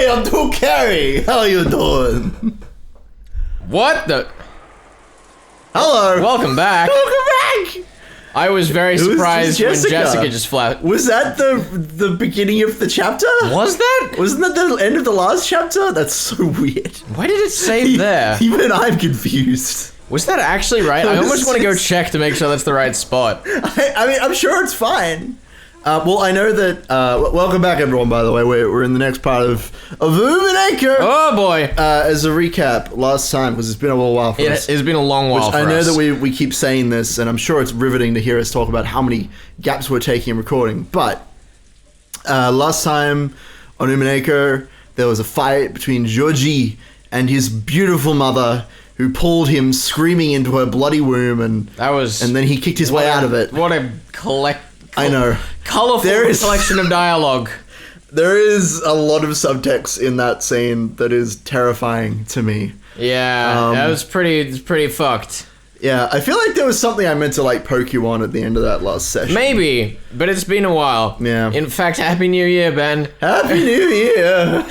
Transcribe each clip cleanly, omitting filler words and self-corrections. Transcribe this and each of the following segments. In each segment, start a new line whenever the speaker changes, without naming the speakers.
Hey, Abdul Carey! How you doing?
What the?
Hello!
Welcome back.
Welcome back!
I was very surprised when
Jessica?
Jessica just flat.
Was that the beginning of the chapter?
Was that?
Wasn't that the end of the last chapter? That's so weird.
Why did it save there?
Even I'm confused.
Was that actually right? I almost want to go check to make sure that's the right spot.
I mean, I'm sure it's fine. Well, I know that, welcome back everyone, by the way. We're in the next part of Umineko.
Oh boy.
As a recap, last time, because it's been a little while for us.
It's been a long while for us.
I know that we keep saying this, and I'm sure it's riveting to hear us talk about how many gaps we're taking in recording, but last time on Umineko, there was a fight between Joji and his beautiful mother, who pulled him screaming into her bloody womb, and then he kicked his way out of it.
What a
I know.
Colorful collection of dialogue.
There is a lot of subtext in that scene that is terrifying to me.
Yeah, that was pretty fucked.
Yeah, I feel like there was something I meant to like poke you on at the end of that last session.
Maybe, but it's been a while.
Yeah.
In fact, Happy New Year, Ben.
Happy New Year.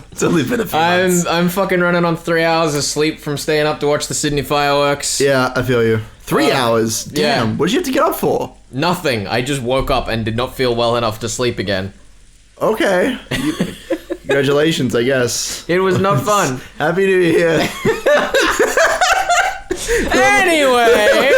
It's only been a few months.
I'm fucking running on 3 hours of sleep from staying up to watch the Sydney fireworks.
Yeah, I feel you. 3 hours? Damn,
yeah.
What did you have to get up for?
Nothing. I just woke up and did not feel well enough to sleep again.
Okay. Congratulations, I guess.
It was not fun.
Happy New Year.
Anyway.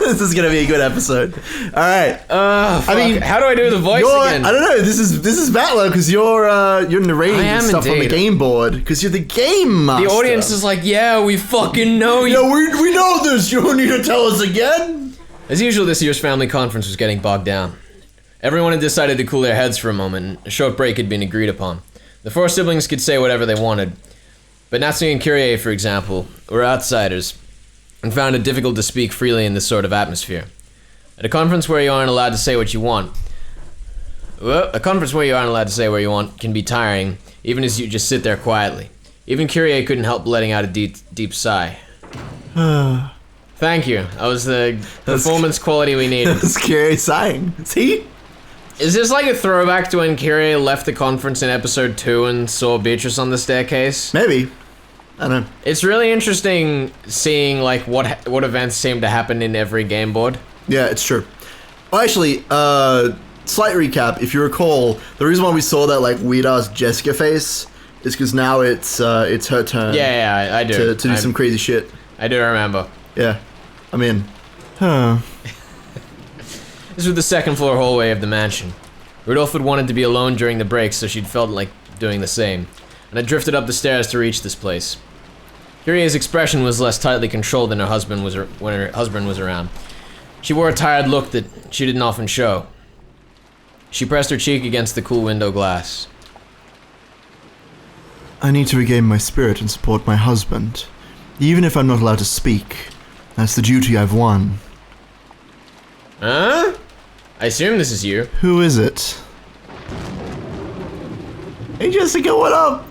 This is gonna be a good episode. All right.
I mean, how do I do the voice again?
I don't know. This is Battler because you're narrating stuff on the game board because you're the game master.
The audience is like, yeah, we fucking know you.
Yeah, we know this. You don't need to tell us again.
As usual, this year's family conference was getting bogged down. Everyone had decided to cool their heads for a moment, and a short break had been agreed upon. The four siblings could say whatever they wanted, but Natsume and Kiriya, for example, were outsiders and found it difficult to speak freely in this sort of atmosphere. At a conference where you aren't allowed to say what you want, can be tiring, even as you just sit there quietly. Even Kiriya couldn't help letting out a deep sigh. Thank you. That was the performance quality we needed.
That's Kiriya sighing. See?
Is this like a throwback to when Kiriya left the conference in episode 2 and saw Beatrice on the staircase?
Maybe. I don't know.
It's really interesting seeing like what events seem to happen in every game board.
Yeah, it's true. Well, actually, slight recap. If you recall, the reason why we saw that like weird ass Jessica face is because now it's her turn.
Yeah, I do.
To do some crazy shit.
I do remember.
Yeah, I'm in.
This was the second floor hallway of the mansion. Rudolph had wanted to be alone during the breaks, so she'd felt like doing the same, and had drifted up the stairs to reach this place. Kiriya's expression was less tightly controlled than when her husband was around. She wore a tired look that she didn't often show. She pressed her cheek against the cool window glass.
I need to regain my spirit and support my husband. Even if I'm not allowed to speak, that's the duty I've won.
Huh? I assume this is you.
Who is it? Hey Jessica, what up?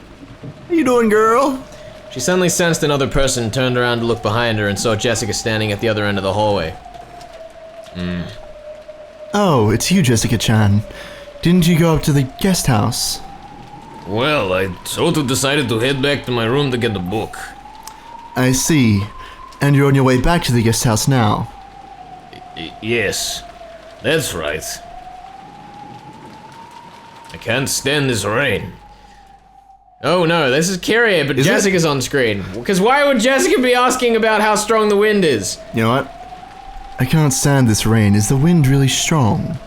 How you doing, girl?
She suddenly sensed another person, turned around to look behind her, and saw Jessica standing at the other end of the hallway.
Oh, it's you, Jessica-chan. Didn't you go up to the guest house?
Well, I sort of decided to head back to my room to get the book.
I see. And you're on your way back to the guest house now.
Yes, that's right. I can't stand this rain.
Oh no, this is Kiriya, but
Is
Jessica's on screen. Because why would Jessica be asking about how strong the wind is?
You know what? I can't stand this rain. Is the wind really strong?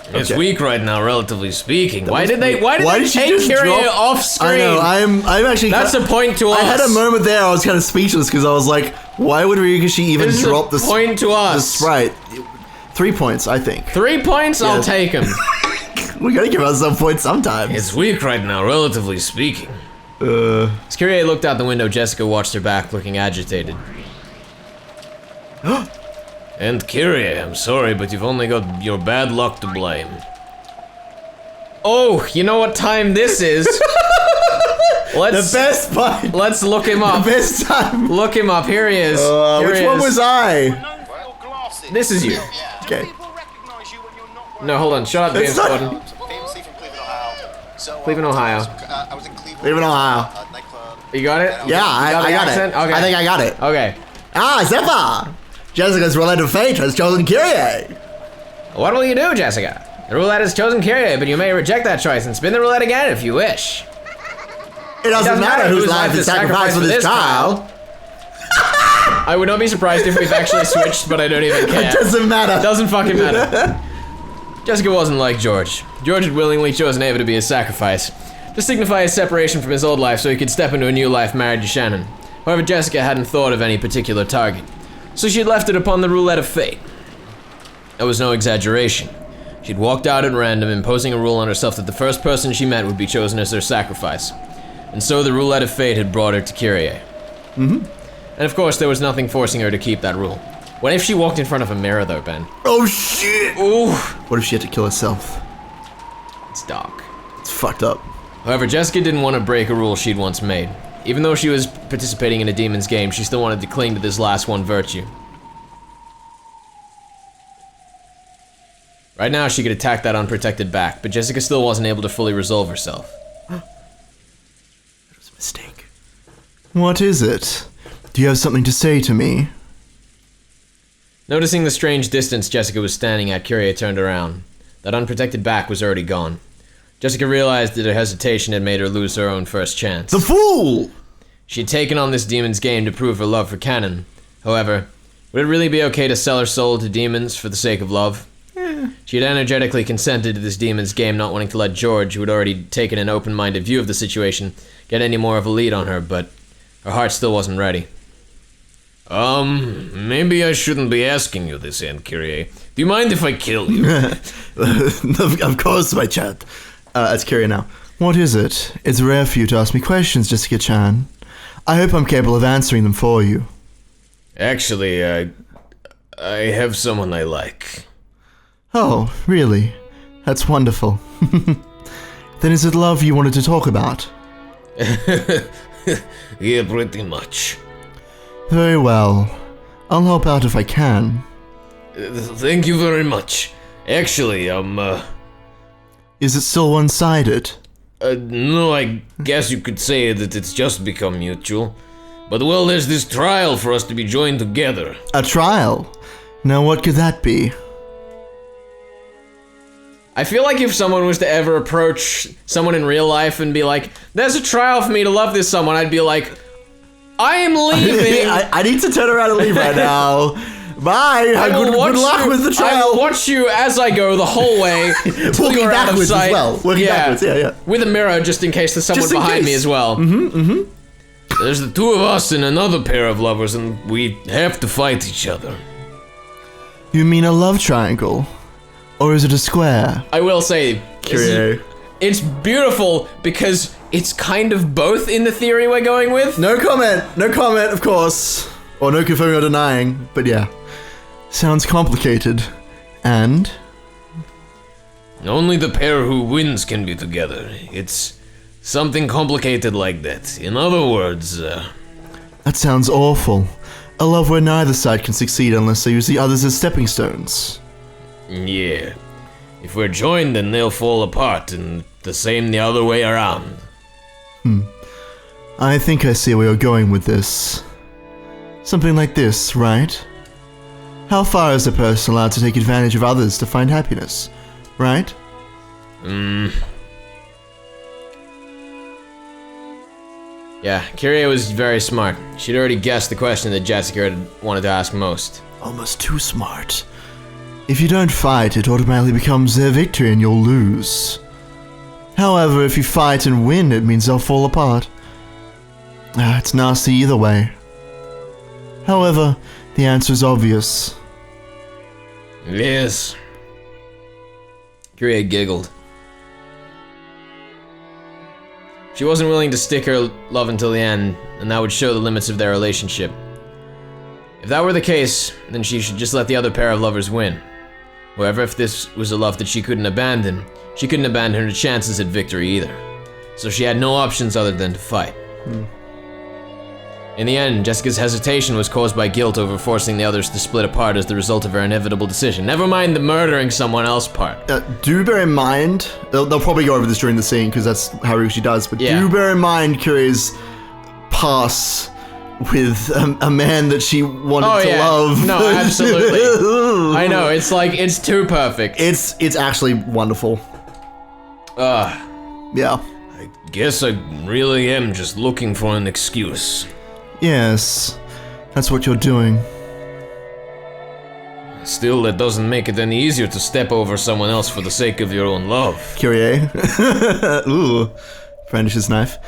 It's weak right now, relatively speaking.
Why did they
she
take
just
Kiriya
drop-
off screen?
I know, I'm actually...
That's a point to us.
I had a moment there, I was kind of speechless, because I was like, why would Ryukishi even
This is
drop
a point to us.
the sprite? 3 points, I think.
3 points? I'll take them.
We gotta give ourselves points sometimes.
It's weak right now, relatively speaking.
As Kiriya looked out the window, Jessica watched her back, looking agitated.
And Kiriya, I'm sorry, but you've only got your bad luck to blame.
Oh, you know what time this is?
The best part.
Let's look him up.
The best time.
Look him up. Here he is.
Which one was I?
This is you.
Okay.
No, hold on. Shut up, James Gordon. Cleveland, Ohio.
I was in Cleveland.
Cleveland, Ohio.
Nightclub.
You got it?
Yeah, I got
accent?
it.
Okay.
I think I got it.
Okay.
Ah, Zephyr! Jessica's roulette of fate has chosen Kiriya.
What will you do, Jessica? The roulette has chosen Kiriya, but you may reject that choice and spin the roulette again if you wish.
It doesn't matter whose life is sacrificed for this trial.
I would not be surprised if we've actually switched, but I don't even care.
It doesn't matter.
Doesn't fucking matter. Jessica wasn't like George. George had willingly chosen Ava to be his sacrifice, to signify his separation from his old life so he could step into a new life married to Shannon. However, Jessica hadn't thought of any particular target, so she'd left it upon the roulette of fate. That was no exaggeration. She'd walked out at random, imposing a rule on herself that the first person she met would be chosen as their sacrifice. And so the roulette of fate had brought her to Kiriya. And of course, there was nothing forcing her to keep that rule. What if she walked in front of a mirror though, Ben?
Oh shit!
Ooh,
What if she had to kill herself?
it's dark.
It's fucked up.
However, Jessica didn't want to break a rule she'd once made. Even though she was participating in a demon's game, she still wanted to cling to this last one virtue. Right now, she could attack that unprotected back, but Jessica still wasn't able to fully resolve herself.
It was a mistake. What is it? Do you have something to say to me?
Noticing the strange distance Jessica was standing at, Kiriya turned around. That unprotected back was already gone. Jessica realized that her hesitation had made her lose her own first chance.
The fool!
She'd taken on this demon's game to prove her love for Cannon. However, would it really be okay to sell her soul to demons for the sake of love? She had energetically consented to this demon's game, not wanting to let George, who had already taken an open-minded view of the situation, get any more of a lead on her, but her heart still wasn't ready.
Maybe I shouldn't be asking you this, Aunt Kyrie. Do you mind if I kill you?
Of course, my chat. It's Kiriya now. What is it? It's rare for you to ask me questions, Jessica-chan. I hope I'm capable of answering them for you.
Actually, I have someone I like.
Oh, really? That's wonderful. Then is it love you wanted to talk about?
Yeah, pretty much.
Very well. I'll help out if I can.
Thank you very much. Actually,
Is it still one-sided?
No, I guess you could say that it's just become mutual. But well, there's this trial for us to be joined together.
A trial? Now what could that be?
I feel like if someone was to ever approach someone in real life and be like, there's a trial for me to love this someone, I'd be like, I am leaving.
I need to turn around and leave right now. Bye. Good luck with the
I
trial.
will watch you as I go the whole way. till
Walking
you're out of
backwards
sight.
as well. Walking backwards, yeah.
With a mirror just in case there's someone
Just in
behind me
case.
as well.
There's the two of us and another pair of lovers, and we have to fight each other.
You mean a love triangle? Or is it a square?
I will say,
Kiriya.
it's beautiful because it's kind of both in the theory we're going with.
No comment, of course. Or no confirming or denying, but yeah. Sounds complicated. And?
Only the pair who wins can be together. It's something complicated like that. In other words,
That sounds awful. A love where neither side can succeed unless they use the others as stepping stones.
yeah. If we're joined, then they'll fall apart, and the same the other way around.
I think I see where you're going with this. Something like this, right? How far is a person allowed to take advantage of others to find happiness, right?
Yeah, Kiriya was very smart. She'd already guessed the question that Jessica had wanted to ask most.
Almost too smart. If you don't fight, it automatically becomes their victory and you'll lose. However, if you fight and win, it means they'll fall apart. It's nasty either way. However, the answer is obvious.
Yes.
Kiriya giggled. She wasn't willing to stick her love until the end, and that would show the limits of their relationship. If that were the case, then she should just let the other pair of lovers win. However, if this was a love that she couldn't abandon her chances at victory either. So she had no options other than to fight. In the end, Jessica's hesitation was caused by guilt over forcing the others to split apart as the result of her inevitable decision. Never mind the murdering someone else part.
Do bear in mind, they'll probably go over this during the scene because that's how she does, but
Yeah.
do bear in mind Kiriya's past with a man that she wanted to love.
No, absolutely. I know, it's like, it's too perfect.
It's actually wonderful. Yeah.
I guess I really am just looking for an excuse.
Yes, that's what you're doing.
Still, that doesn't make it any easier to step over someone else for the sake of your own love.
Kiriya. Ooh. Brandishes knife.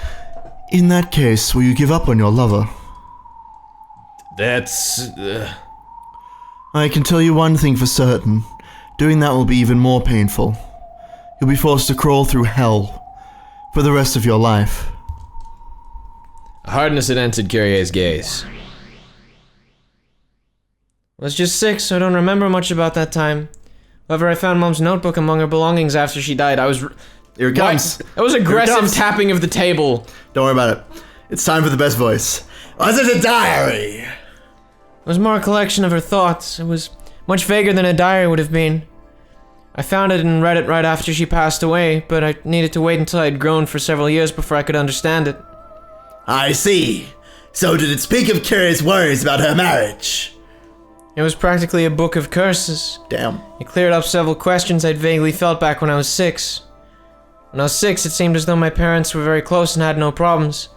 In that case, will you give up on your lover?
That's...
I can tell you one thing for certain. Doing that will be even more painful. You'll be forced to crawl through hell for the rest of your life.
Hardness had entered Kiriya's gaze. I was just 6, so I don't remember much about that time. However, I found Mom's notebook among her belongings after she died.
Here it comes.
That was aggressive tapping of the table.
Don't worry about it. It's time for the best voice. Was it a diary?
It was more a collection of her thoughts. It was much vaguer than a diary would have been. I found it and read it right after she passed away, but I needed to wait until I'd grown for several years before I could understand it.
I see. So did it speak of Kiriya's worries about her marriage?
It was practically a book of curses.
Damn.
It cleared up several questions I'd vaguely felt back when I was 6. When I was 6, it seemed as though my parents were very close and had no problems.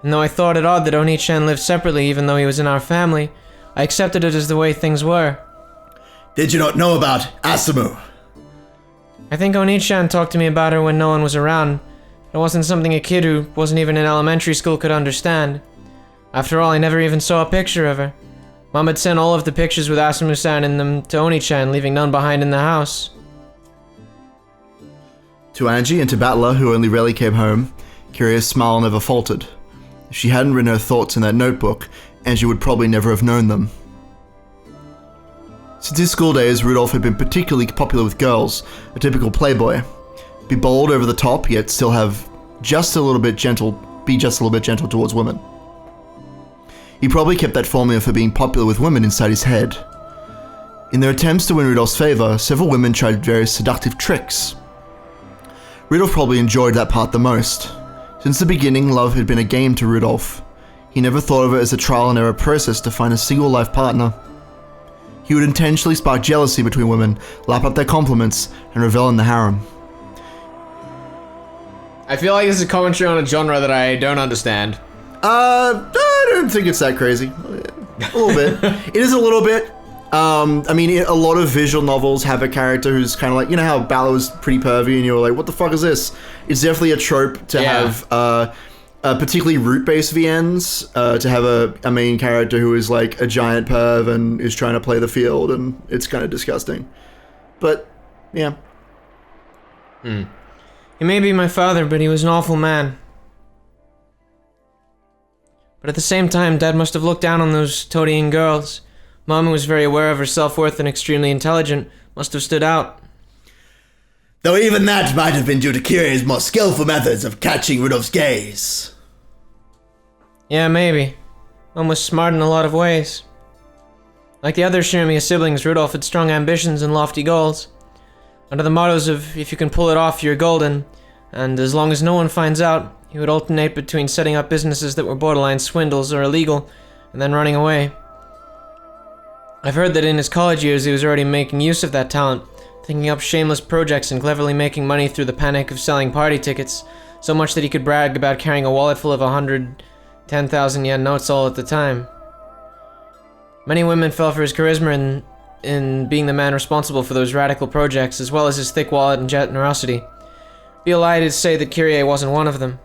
And though I thought it odd that Oni-chan lived separately even though he was in our family, I accepted it as the way things were.
Did you not know about Asumu?
I think Oni-chan talked to me about her when no one was around. It wasn't something a kid who wasn't even in elementary school could understand. After all, I never even saw a picture of her. Mom had sent all of the pictures with Asumu-san in them to Oni-chan, leaving none behind in the house.
To Angie and to Battler, who only rarely came home, Kiriya's smile never faltered. If she hadn't written her thoughts in that notebook, Angie would probably never have known them. Since his school days, Rudolph had been particularly popular with girls, a typical playboy. Be bold over the top, yet still have just a little bit gentle towards women. He probably kept that formula for being popular with women inside his head. In their attempts to win Rudolph's favor, several women tried various seductive tricks. Rudolph probably enjoyed that part the most. Since the beginning, love had been a game to Rudolph. He never thought of it as a trial and error process to find a single life partner. He would intentionally spark jealousy between women, lap up their compliments, and revel in the harem.
I feel like this is a commentary on a genre that I don't understand.
I don't think it's that crazy. A little bit. It is a little bit. I mean, a lot of visual novels have a character who's kind of like, you know how Balor was pretty pervy and you were like, what the fuck is this? It's definitely a trope to have, particularly root-based VNs, to have a main character who is like a giant perv and is trying to play the field, and it's kind of disgusting. But, yeah.
He may be my father, but he was an awful man. But at the same time, Dad must have looked down on those toadying girls. Mom, who was very aware of her self-worth and extremely intelligent, must have stood out.
Though even that might have been due to Kiriya's more skillful methods of catching Rudolph's gaze.
Yeah, maybe. Mom was smart in a lot of ways. Like the other Shirimiya siblings, Rudolph had strong ambitions and lofty goals. Under the mottos of, if you can pull it off, you're golden, and as long as no one finds out, he would alternate between setting up businesses that were borderline swindles or illegal, and then running away. I've heard that in his college years he was already making use of that talent, thinking up shameless projects and cleverly making money through the panic of selling party tickets, so much that he could brag about carrying a wallet full of 110,000 yen notes all at the time. Many women fell for his charisma in being the man responsible for those radical projects, as well as his thick wallet and generosity. Be a lie to say that Kiriya wasn't one of them.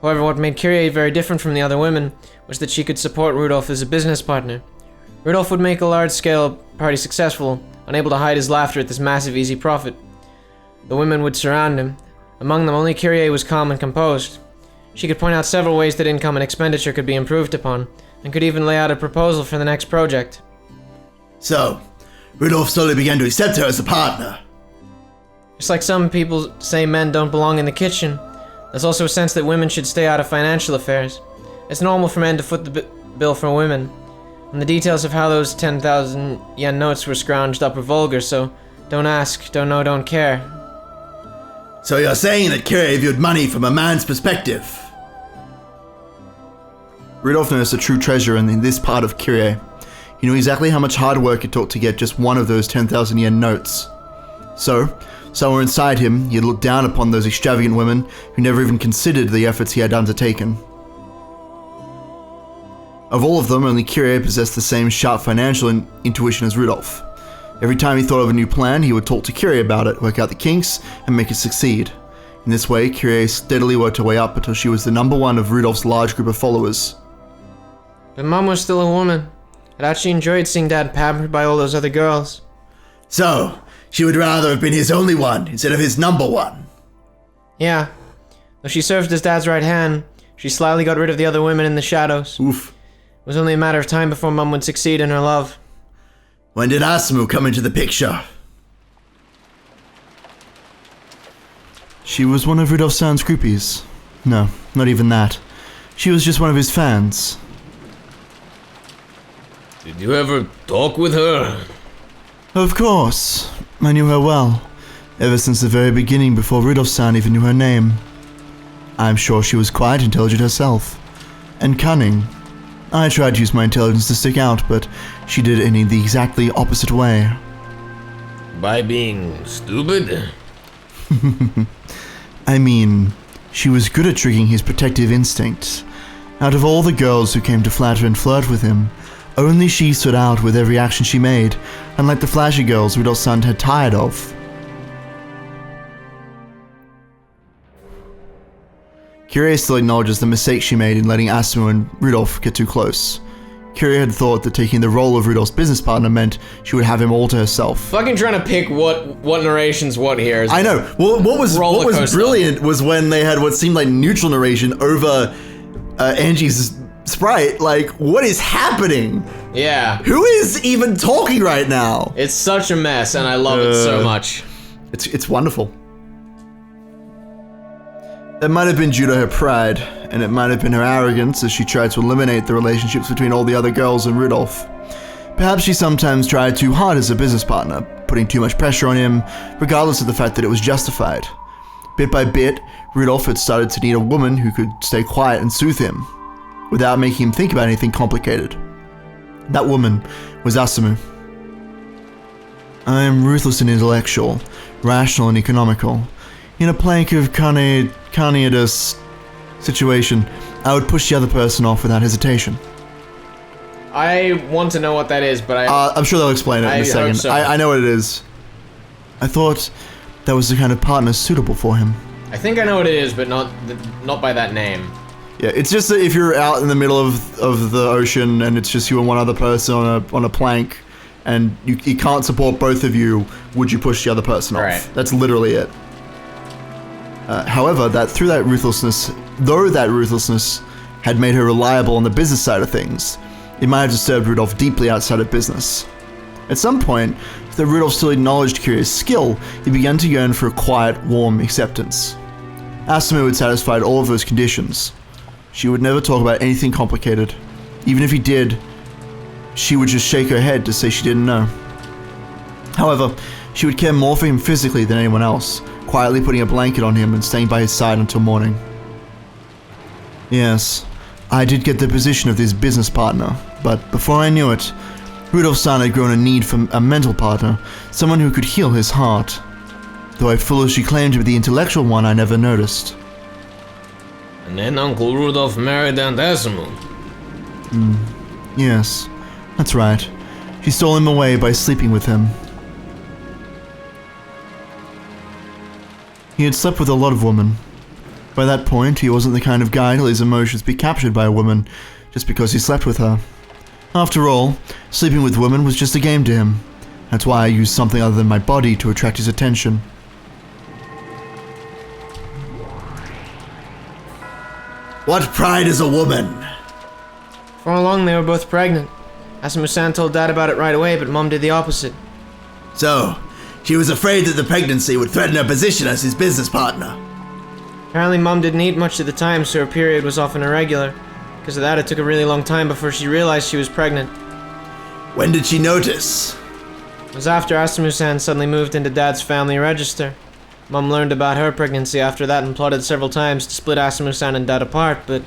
However, what made Kiriya very different from the other women was that she could support Rudolph as a business partner. Rudolph would make a large-scale party successful, unable to hide his laughter at this massive easy profit. The women would surround him. Among them, only Kiriya was calm and composed. She could point out several ways that income and expenditure could be improved upon, and could even lay out a proposal for the next project.
So, Rudolph slowly began to accept her as a partner.
Just like some people say men don't belong in the kitchen, there's also a sense that women should stay out of financial affairs. It's normal for men to foot the bill for women. And the details of how those 10,000 yen notes were scrounged up are vulgar, so don't ask, don't know, don't care.
So you're saying that Kiriya viewed money from a man's perspective? Rudolph noticed a true treasure in this part of Kiriya. He knew exactly how much hard work it took to get just one of those 10,000 yen notes. So, somewhere inside him, he had looked down upon those extravagant women who never even considered the efforts he had undertaken. Of all of them, only Kiriya possessed the same sharp financial intuition as Rudolph. Every time he thought of a new plan, he would talk to Kiriya about it, work out the kinks, and make it succeed. In this way, Kiriya steadily worked her way up until she was the number one of Rudolph's large group of followers.
But Mom was still a woman. I thought she enjoyed seeing Dad pampered by all those other girls.
So, she would rather have been his only one instead of his number one.
Yeah. Though she served as Dad's right hand, she slyly got rid of the other women in the shadows.
Oof.
It was only a matter of time before Mum would succeed in her love.
When did Asumu come into the picture? She was one of Rudolph-san's groupies. No, not even that. She was just one of his fans.
Did you ever talk with her?
Of course. I knew her well. Ever since the very beginning, before Rudolph-san even knew her name. I'm sure she was quite intelligent herself. And cunning. I tried to use my intelligence to stick out, but she did it in the exactly opposite way.
By being stupid?
I mean, she was good at tricking his protective instincts. Out of all the girls who came to flatter and flirt with him, only she stood out with every action she made, unlike the flashy girls Rudolph-san had tired of. Kiriya still acknowledges the mistake she made in letting Asumu and Rudolph get too close. Kiriya had thought that taking the role of Rudolph's business partner meant she would have him all to herself.
Fucking trying to pick what narration's what here.
I know. Well, what was brilliant was when they had what seemed like neutral narration over Angie's sprite. Like, what is happening?
Yeah.
Who is even talking right now?
It's such a mess, and I love it so much.
It's wonderful. It might have been due to her pride, and it might have been her arrogance as she tried to eliminate the relationships between all the other girls and Rudolph. Perhaps she sometimes tried too hard as a business partner, putting too much pressure on him, regardless of the fact that it was justified. Bit by bit, Rudolph had started to need a woman who could stay quiet and soothe him, without making him think about anything complicated. That woman was Asumu. I am ruthless and intellectual, rational and economical. In a plank of carnivorous situation, I would push the other person off without hesitation.
I want to know what that is, but
I'm sure they'll explain it in a second.
Hope so.
I know what it is. I thought that was the kind of partner suitable for him.
I think I know what it is, but not by that name.
Yeah, it's just that if you're out in the middle of the ocean and it's just you and one other person on a plank, and you can't support both of you, would you push the other person off?
Right.
That's literally it. However, though that ruthlessness had made her reliable on the business side of things, it might have disturbed Rudolph deeply outside of business. At some point, though Rudolph still acknowledged Kiriya's skill, he began to yearn for a quiet, warm acceptance. Asumu had satisfied all of those conditions. She would never talk about anything complicated. Even if he did, she would just shake her head to say she didn't know. However, she would care more for him physically than anyone else, quietly putting a blanket on him and staying by his side until morning. Yes, I did get the position of this business partner, but before I knew it, Rudolph-san had grown a need for a mental partner, someone who could heal his heart. Though I foolishly claimed to be the intellectual one, I never noticed.
And then Uncle Rudolph married Aunt Asumu.
Yes, that's right. She stole him away by sleeping with him. He had slept with a lot of women. By that point, he wasn't the kind of guy to let his emotions be captured by a woman just because he slept with her. After all, sleeping with women was just a game to him. That's why I used something other than my body to attract his attention. What pride is a woman?
For how long they were both pregnant. Asumu-san told Dad about it right away, but Mom did the opposite.
So, she was afraid that the pregnancy would threaten her position as his business partner.
Apparently Mom didn't eat much at the time, so her period was often irregular. Because of that, it took a really long time before she realized she was pregnant.
When did she notice?
It was after Asumu-san suddenly moved into Dad's family register. Mom learned about her pregnancy after that and plotted several times to split Asumu-san and Dad apart, but...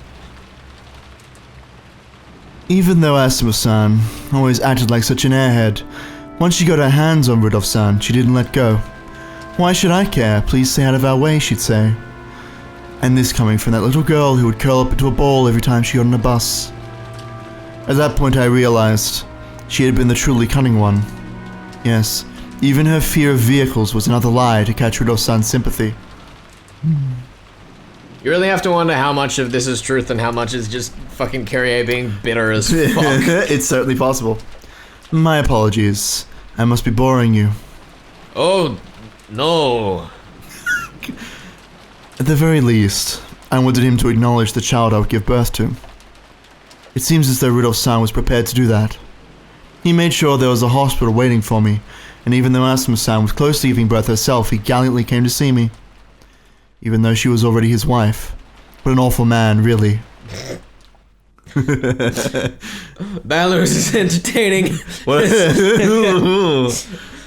Even though Asumu-san always acted like such an airhead, once she got her hands on Rudolph-san, she didn't let go. Why should I care? Please stay out of our way, she'd say. And this coming from that little girl who would curl up into a ball every time she got on a bus. At that point I realized she had been the truly cunning one. Yes, even her fear of vehicles was another lie to catch Rudolph-san's sympathy.
You really have to wonder how much of this is truth and how much is just fucking Kiriya being bitter as fuck.
It's certainly possible. My apologies. I must be boring you.
Oh, no.
At the very least, I wanted him to acknowledge the child I would give birth to. It seems as though Rudolph-san was prepared to do that. He made sure there was a hospital waiting for me, and even though Asumu-san was close to giving birth herself, he gallantly came to see me. Even though she was already his wife. What an awful man, really.
Ballows is entertaining.
What?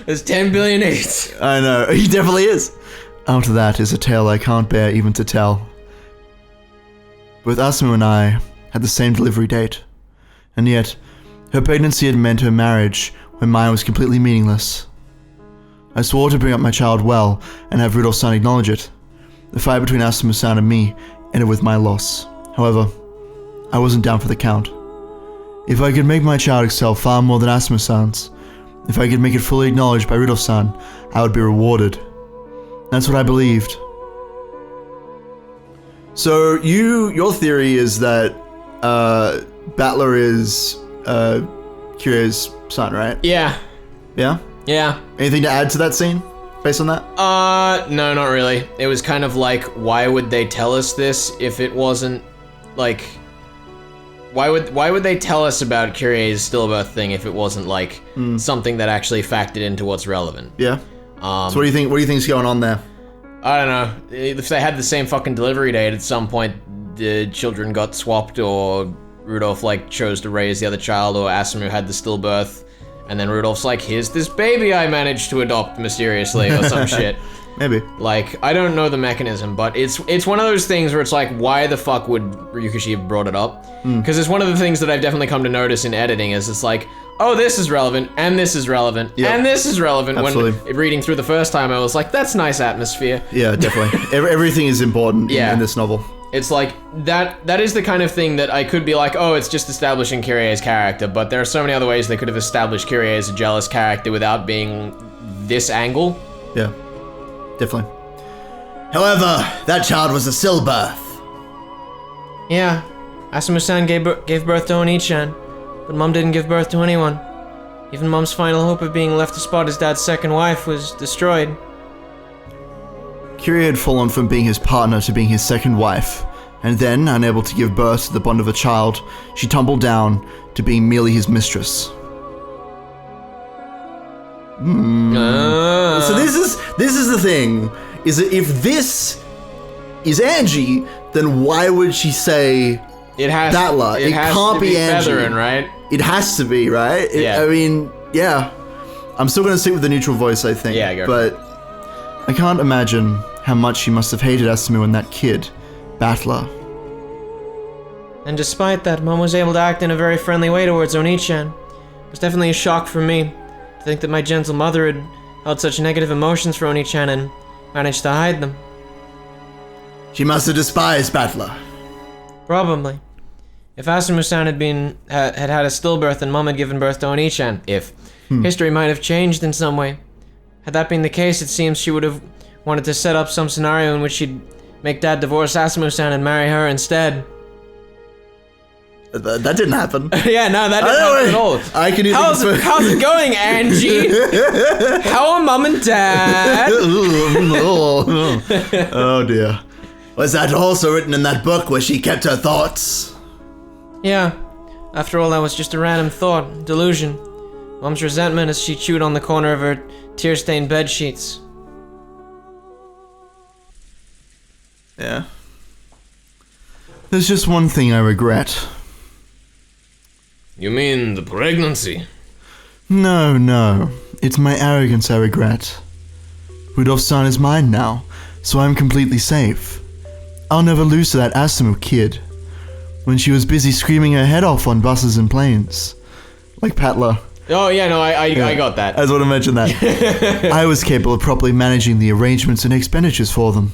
There's 10 billion eights.
I know, he definitely is. After that is a tale I can't bear even to tell. Both Asumu and I had the same delivery date, and yet her pregnancy had meant her marriage when mine was completely meaningless. I swore to bring up my child well and have Rudolph-san acknowledge it. The fight between Asumu-san and me ended with my loss. However, I wasn't down for the count. If I could make my child excel far more than Asumu-san's, if I could make it fully acknowledged by Rudolph-san, I would be rewarded. That's what I believed. So your theory is that Battler is Kiriya's son, right?
Yeah.
Yeah?
Yeah.
Anything to add to that scene based on that?
No, not really. It was kind of like, why would they tell us this if it wasn't, like... Why would they tell us about Kiriya's stillbirth thing if it wasn't, like, something that actually factored into what's relevant?
Yeah. So what do you think? What do you think's going on there?
I don't know. If they had the same fucking delivery date, at some point the children got swapped, or Rudolph, like, chose to raise the other child, or Asumu had the stillbirth, and then Rudolph's like, here's this baby I managed to adopt mysteriously, or some shit.
Maybe.
Like, I don't know the mechanism, but it's one of those things where it's like, why the fuck would Ryukishi have brought it up? Because it's one of the things that I've definitely come to notice in editing, is it's like, oh, this is relevant, and this is relevant, and this is relevant.
Absolutely.
When reading through the first time, I was like, that's nice atmosphere.
Yeah, definitely. Everything is important in this novel.
It's like, that is the kind of thing that I could be like, oh, it's just establishing Kiriya's character, but there are so many other ways they could have established Kiriya as a jealous character without being this angle.
Yeah, definitely. However, that child was a stillbirth.
Yeah, Asumu-san gave birth to Oni-chan, but Mom didn't give birth to anyone. Even Mom's final hope of being left to spot his dad's second wife was destroyed.
Kiriya had fallen from being his partner to being his second wife, and then, unable to give birth to the bond of a child, she tumbled down to being merely his mistress. So this is the thing, is that if this is Angie, then why would she say Battler? It can't be Angie.
Featherin, right?
It has to be, right?
Yeah.
I mean, yeah. I'm still gonna stick with the neutral voice, I think.
Yeah, go.
But I can't imagine how much she must have hated Asumu and that kid, Battler.
And despite that, Mom was able to act in a very friendly way towards Oni-chan. It was definitely a shock for me to think that my gentle mother had held such negative emotions for Oni-chan and managed to hide them.
She must have despised Battler.
Probably. If Asumu-san had had a stillbirth and Mom had given birth to Oni-chan, history might have changed in some way. Had that been the case, it seems she would have wanted to set up some scenario in which she'd make Dad divorce Asumu-san and marry her instead.
That didn't happen.
Yeah, no, that didn't happen at all.
I can
how's it going, Angie? How are Mom and Dad?
Oh dear. Was that also written in that book where she kept her thoughts?
Yeah. After all, that was just a random thought, delusion. Mom's resentment as she chewed on the corner of her tear-stained bed sheets.
Yeah. There's just one thing I regret.
You mean the pregnancy?
No. It's my arrogance I regret. Rudolph's son is mine now, so I'm completely safe. I'll never lose to that Asimo kid. When she was busy screaming her head off on buses and planes. Like Patla.
Oh, yeah, no, I got that.
I just want to mention that. I was capable of properly managing the arrangements and expenditures for them.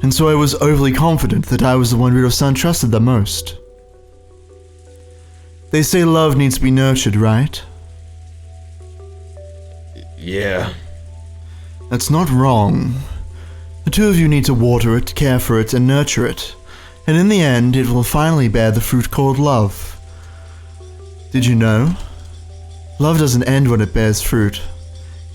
And so I was overly confident that I was the one Rudolph's son trusted the most. They say love needs to be nurtured, right?
Yeah.
That's not wrong. The two of you need to water it, care for it, and nurture it. And in the end, it will finally bear the fruit called love. Did you know? Love doesn't end when it bears fruit.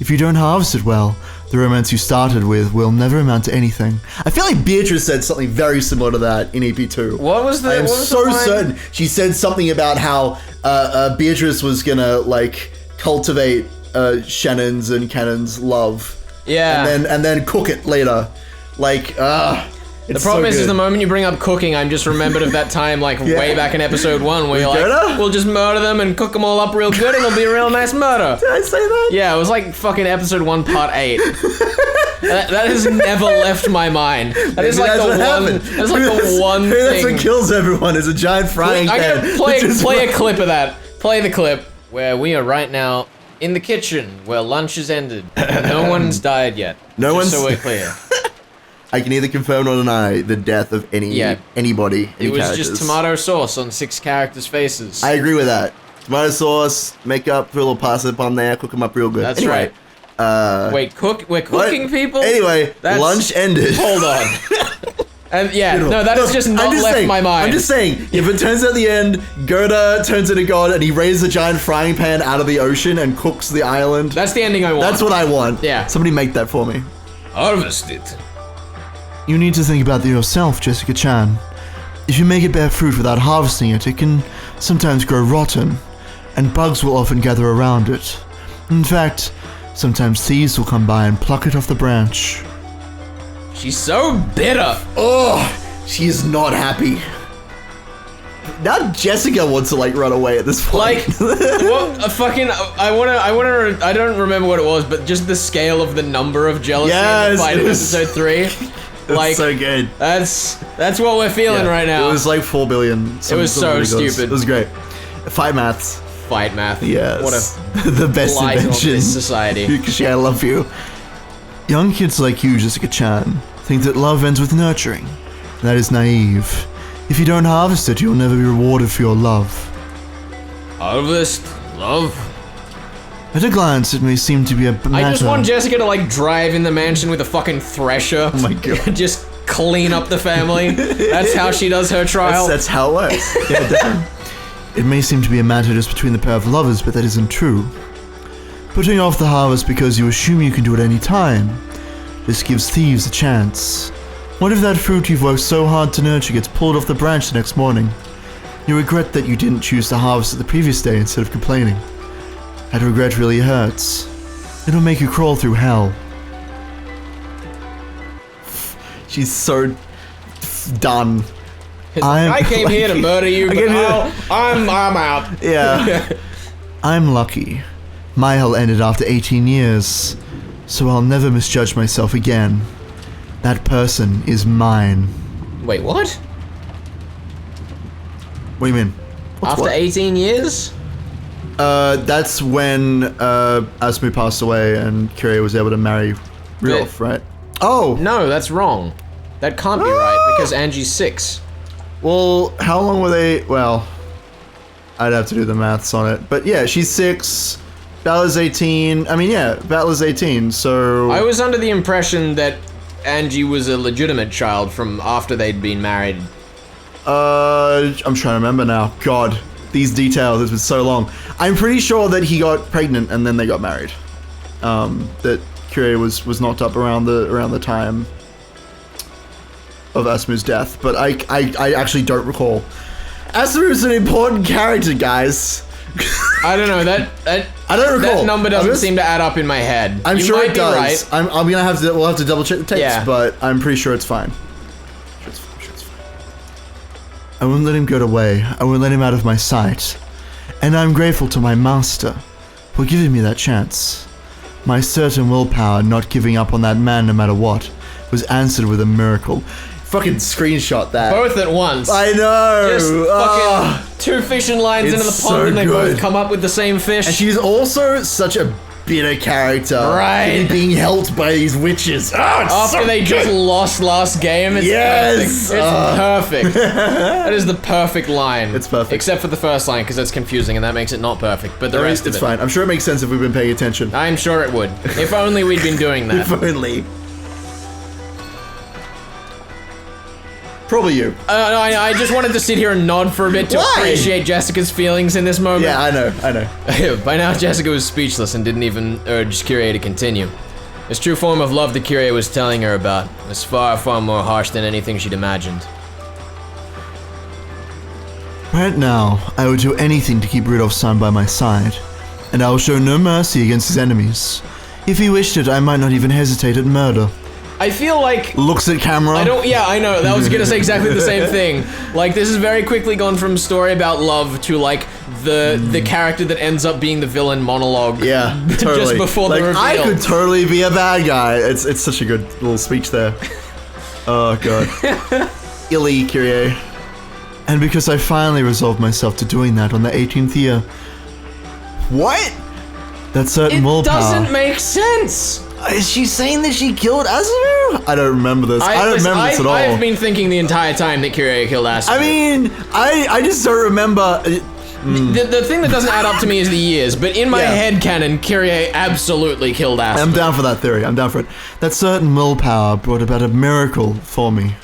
If you don't harvest it well, the romance you started with will never amount to anything. I feel like Beatrice said something very similar to that in EP2.
What was the?
I am
what was
so
the line?
certain. She said something about how Beatrice was gonna like cultivate Shannon's and Cannon's love.
Yeah.
And then cook it later. Like,
The problem is the moment you bring up cooking, I'm just remembered of that time, like, way back in episode 1, where you're like, we'll just murder them and cook them all up real good, and it'll be a real nice murder.
Did I say that?
Yeah, it was like fucking episode 1, part 8. that has never left my mind. That is like the one. That's like the one thing.
That's what kills everyone. Is a giant frying pan.
I'm gonna play a clip of that. Play the clip where we are right now in the kitchen where lunch has ended. No one's died yet. So we're clear.
I can either confirm or deny the death of anybody.
It was just tomato sauce on 6 characters' faces.
I agree with that. Tomato sauce, make up, put a little parsnip on there, cook them up real good.
That's right. Wait, we're cooking people?
Anyway, lunch ended.
Hold on. And that has just not left my mind.
I'm just saying, if it turns out the end, Gerda turns into God and he raises a giant frying pan out of the ocean and cooks the island.
That's the ending I want.
That's what I want.
Yeah.
Somebody make that for me.
Harvest it.
You need to think about that yourself, Jessica-chan. If you make it bear fruit without harvesting it, it can sometimes grow rotten, and bugs will often gather around it. In fact, sometimes thieves will come by and pluck it off the branch.
She's so bitter.
Oh, she is not happy. Now Jessica wants to run away at this point.
What a fucking I don't remember what it was, but just the scale of the number of jealousy in the fight in episode 3.
That's so good.
That's what we're feeling right now.
It was like 4 billion.
It was so stupid.
It was great. Fight maths.
Fight math.
Yes.
What a
the best invention.
Of this society.
Kiriya, I love you. Young kids like you, Jessica-chan, think that love ends with nurturing. That is naive. If you don't harvest it, you'll never be rewarded for your love.
Harvest? Love?
At a glance, it may seem to be a matter...
I just want Jessica to, drive in the mansion with a fucking thresher.
Oh my god.
Just clean up the family. That's how she does her trial.
That's how it works. Yeah, definitely. It may seem to be a matter just between the pair of lovers, but that isn't true. Putting off the harvest because you assume you can do it any time. This gives thieves a chance. What if that fruit you've worked so hard to nurture gets pulled off the branch the next morning? You regret that you didn't choose to harvest it the previous day instead of complaining. That regret really hurts. It'll make you crawl through hell. She's so done.
I came here to murder you, but I'm out.
Yeah. I'm lucky. My hell ended after 18 years, so I'll never misjudge myself again. That person is mine.
Wait, what?
What do you mean?
After 18 years?
That's when Asmu passed away and Kiriya was able to marry Rudolph, right? Oh!
No, that's wrong. That can't be right, because Angie's 6.
Well, how long were they? Well, I'd have to do the maths on it. But yeah, she's 6, Bella's 18. I mean, yeah, Bella's 18, so...
I was under the impression that Angie was a legitimate child from after they'd been married.
I'm trying to remember now. God, these details, it's been so long. I'm pretty sure that he got pregnant and then they got married. That Kiriya was knocked up around the time of Asmu's death, but I actually don't recall. Asmu is an important character, guys.
I don't know,
I don't recall.
That number doesn't seem to add up in my head.
I'm sure it does.
Right.
I'm gonna have to. We'll have to double check the tapes,
Yeah.
but I'm pretty sure it's fine. I won't let him get away. I won't let him out of my sight. and I'm grateful to my master for giving me that chance. My certain willpower not giving up on that man no matter what was answered with a miracle. Fucking screenshot that.
Both at once.
I know.
Just fucking two fishing lines into the
It's
pond
so
and they
good.
both come up with the same fish.
And she's also such a bitter character.
Right.
Being helped by these witches. Oh, it's
After
so
they
good.
just lost last game, it's
Yes!
perfect. It's perfect. That is the perfect line.
It's perfect.
Except for the first line, because that's confusing and that makes it not perfect. But the rest of
It's
it,
fine. I'm sure it makes sense if we've been paying attention.
I'm sure it would. If only we'd been doing that.
If only. Probably you.
No, I just wanted to sit here and nod for a bit to
Why?
appreciate Jessica's feelings in this moment.
Yeah, I know.
By now, Jessica was speechless and didn't even urge Kiriya to continue. This true form of love that Kiriya was telling her about was far, far more harsh than anything she'd imagined.
Right now, I would do anything to keep Rudolph's-san by my side, and I will show no mercy against his enemies. If he wished it, I might not even hesitate at murder.
I feel like
Looks at camera.
yeah, I know. That was gonna say exactly the same thing. Like, this has very quickly gone from story about love to like the character that ends up being the villain monologue.
Yeah, totally.
Just before the reveal.
I could totally be a bad guy. It's such a good little speech there. Oh god. Illy, Kyrie. And because I finally resolved myself to doing that on the 18th year. What? That certain
It
willpower.
doesn't make sense.
Is she saying that she killed Asumu? I don't remember this. I don't remember this at all.
I've been thinking the entire time that Kiriya killed Asumu.
I mean, I just don't remember.
The thing that doesn't add up to me is the years, but in my
Yeah.
head canon, Kiriya absolutely killed Asumu.
I'm down for that theory. I'm down for it. That certain willpower brought about a miracle for me.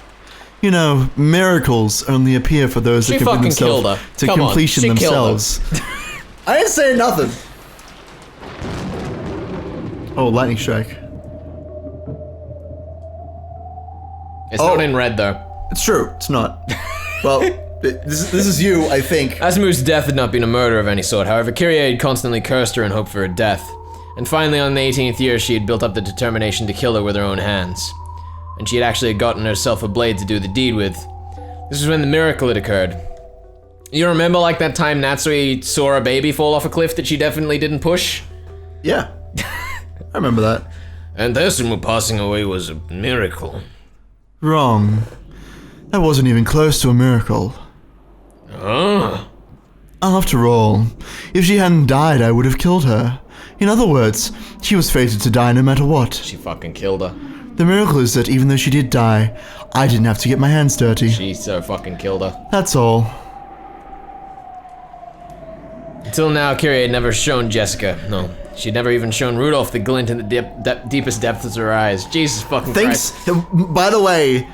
You know, miracles only appear for those
She
that commit
fucking killed
themselves
her.
to
Come on,
completion
she killed
themselves. I didn't say nothing. Oh, lightning strike.
It's
Oh.
not in red though.
It's true. It's not. Well, this is you, I think.
Asumu's death had not been a murder of any sort, however, Kiriya had constantly cursed her and hoped for her death. And finally, on the 18th year, she had built up the determination to kill her with her own hands. And she had actually gotten herself a blade to do the deed with. This was when the miracle had occurred. You remember like that time Natsui saw a baby fall off a cliff that she definitely didn't push?
Yeah. I remember that.
And Asumu passing away was a miracle.
Wrong. That wasn't even close to a miracle.
Ah.
After all, if she hadn't died, I would have killed her. In other words, she was fated to die no matter what.
She fucking killed her.
The miracle is that even though she did die, I didn't have to get my hands dirty.
She so fucking killed her.
That's all.
Until now, Kiriya had never shown Jessica. No, she'd never even shown Rudolph the glint in the deepest depths of her eyes. Jesus fucking
Thanks.
Christ.
By the way,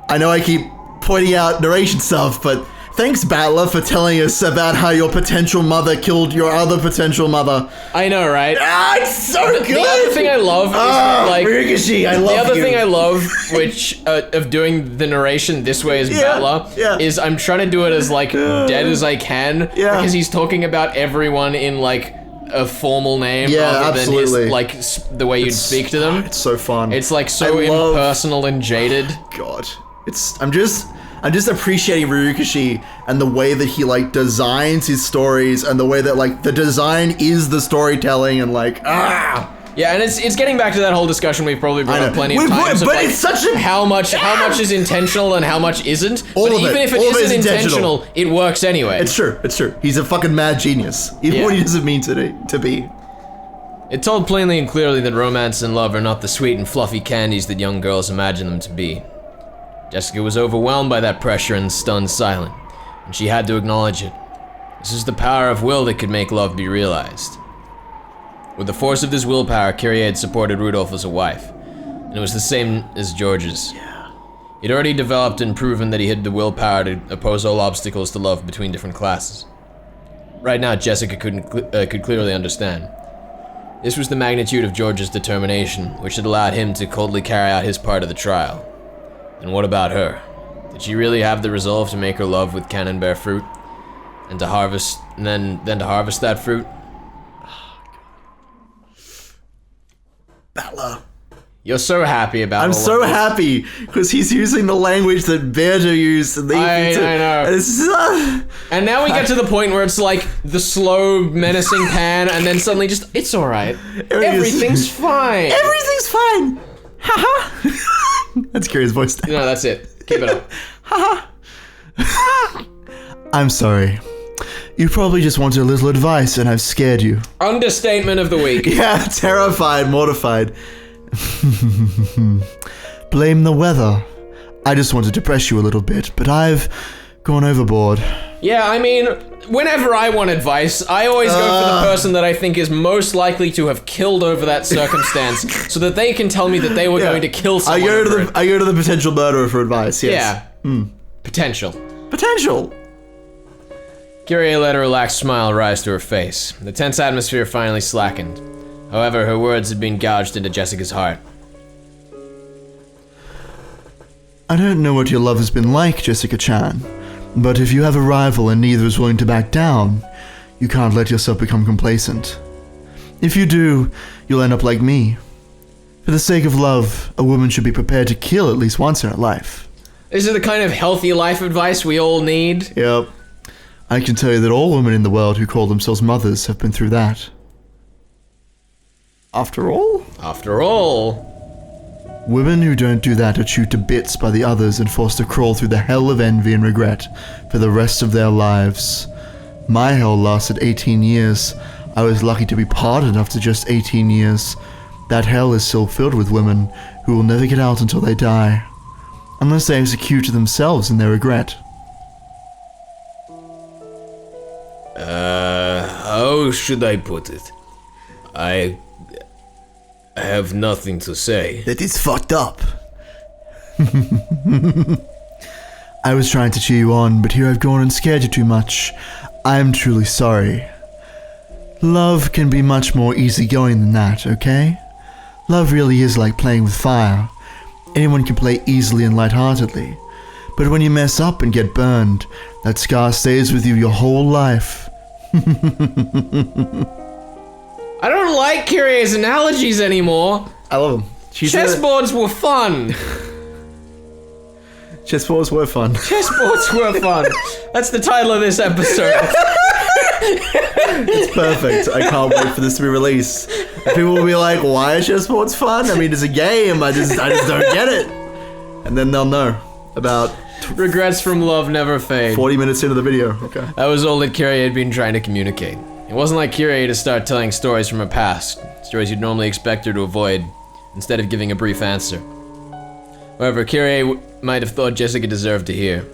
I know I keep pointing out narration stuff, but thanks, Battler, for telling us about how your potential mother killed your other potential mother.
I know, right?
Ah, it's so good.
The other thing I love is like
Rikushi, I love
the other
you.
thing I love, which of doing the narration this way as Batla, is I'm trying to do it as like dead as I can, because he's talking about everyone in like a formal name rather than his, like the way you'd speak to them.
It's so fun.
It's like so
I love-
impersonal and jaded.
God, I'm just appreciating Ryukishi and the way that he like designs his stories and the way that like the design is the storytelling and like
Yeah, and it's getting back to that whole discussion we've probably brought up plenty of
We've-
times.
but
of, like,
it's such a-
how much is intentional and how much isn't.
All
but
of
even
it.
if it
All of it is
isn't
intentional.
intentional, it works anyway.
It's true. It's true. He's a fucking mad genius, even when he doesn't mean to be.
It told plainly and clearly that romance and love are not the sweet and fluffy candies that young girls imagine them to be. Jessica was overwhelmed by that pressure and stunned silent, and she had to acknowledge it. This is the power of will that could make love be realized. With the force of this willpower, Kiriya had supported Rudolph as a wife, and it was the same as George's. He'd already developed and proven that he had the willpower to oppose all obstacles to love between different classes. Right now, Jessica could clearly understand. This was the magnitude of George's determination, which had allowed him to coldly carry out his part of the trial. And what about her? Did she really have the resolve to make her love with Canon bear fruit? And to harvest, and then to harvest that fruit?
Battler.
You're so happy about
I'm
all
so
of this.
happy because he's using the language that Berger used. And
I know.
And it's
And now we get to the point where it's like the slow, menacing pan, and then suddenly just, it's alright. Everything's fine.
Everything's fine. Haha. That's Kiriya's voice.
No, that's it. Keep it up.
I'm sorry. You probably just wanted a little advice and I've scared you.
Understatement of the week.
Yeah, terrified, mortified. Blame the weather. I just wanted to press you a little bit, but I've gone overboard.
Yeah, I mean, whenever I want advice, I always go for the person that I think is most likely to have killed over that circumstance, so that they can tell me that they were going to kill someone.
I go to the potential murderer for advice, yes.
Yeah. Potential.
Potential.
Kiriya let a relaxed smile rise to her face. The tense atmosphere finally slackened. However, her words had been gouged into Jessica's heart.
I don't know what your love has been like, Jessica-chan, but if you have a rival and neither is willing to back down, you can't let yourself become complacent. If you do, you'll end up like me. For the sake of love, a woman should be prepared to kill at least once in her life.
This is the kind of healthy life advice we all need.
Yep. I can tell you that all women in the world who call themselves mothers have been through that. After all?
After all.
Women who don't do that are chewed to bits by the others and forced to crawl through the hell of envy and regret for the rest of their lives. My hell lasted 18 years. I was lucky to be pardoned after just 18 years. That hell is still filled with women who will never get out until they die. Unless they execute themselves in their regret.
How should I put it? I have nothing to say.
That is fucked up. I was trying to cheer you on, but here I've gone and scared you too much. I'm truly sorry. Love can be much more easygoing than that, okay? Love really is like playing with fire. Anyone can play easily and lightheartedly. But when you mess up and get burned, that scar stays with you your whole life.
I don't like Kiriya's analogies anymore.
I love them.
Chessboards were fun.
Chessboards were fun.
Chessboards were fun. That's the title of this episode.
It's perfect. I can't wait for this to be released. And people will be like, why are chessboards fun? I mean, it's a game. I just don't get it. And then they'll know about
Regrets from love never fade.
40 minutes into the video. Okay.
That was all that Kiriya had been trying to communicate. It wasn't like Kiriya to start telling stories from her past, stories you'd normally expect her to avoid, instead of giving a brief answer. However, Kiriya might have thought Jessica deserved to hear.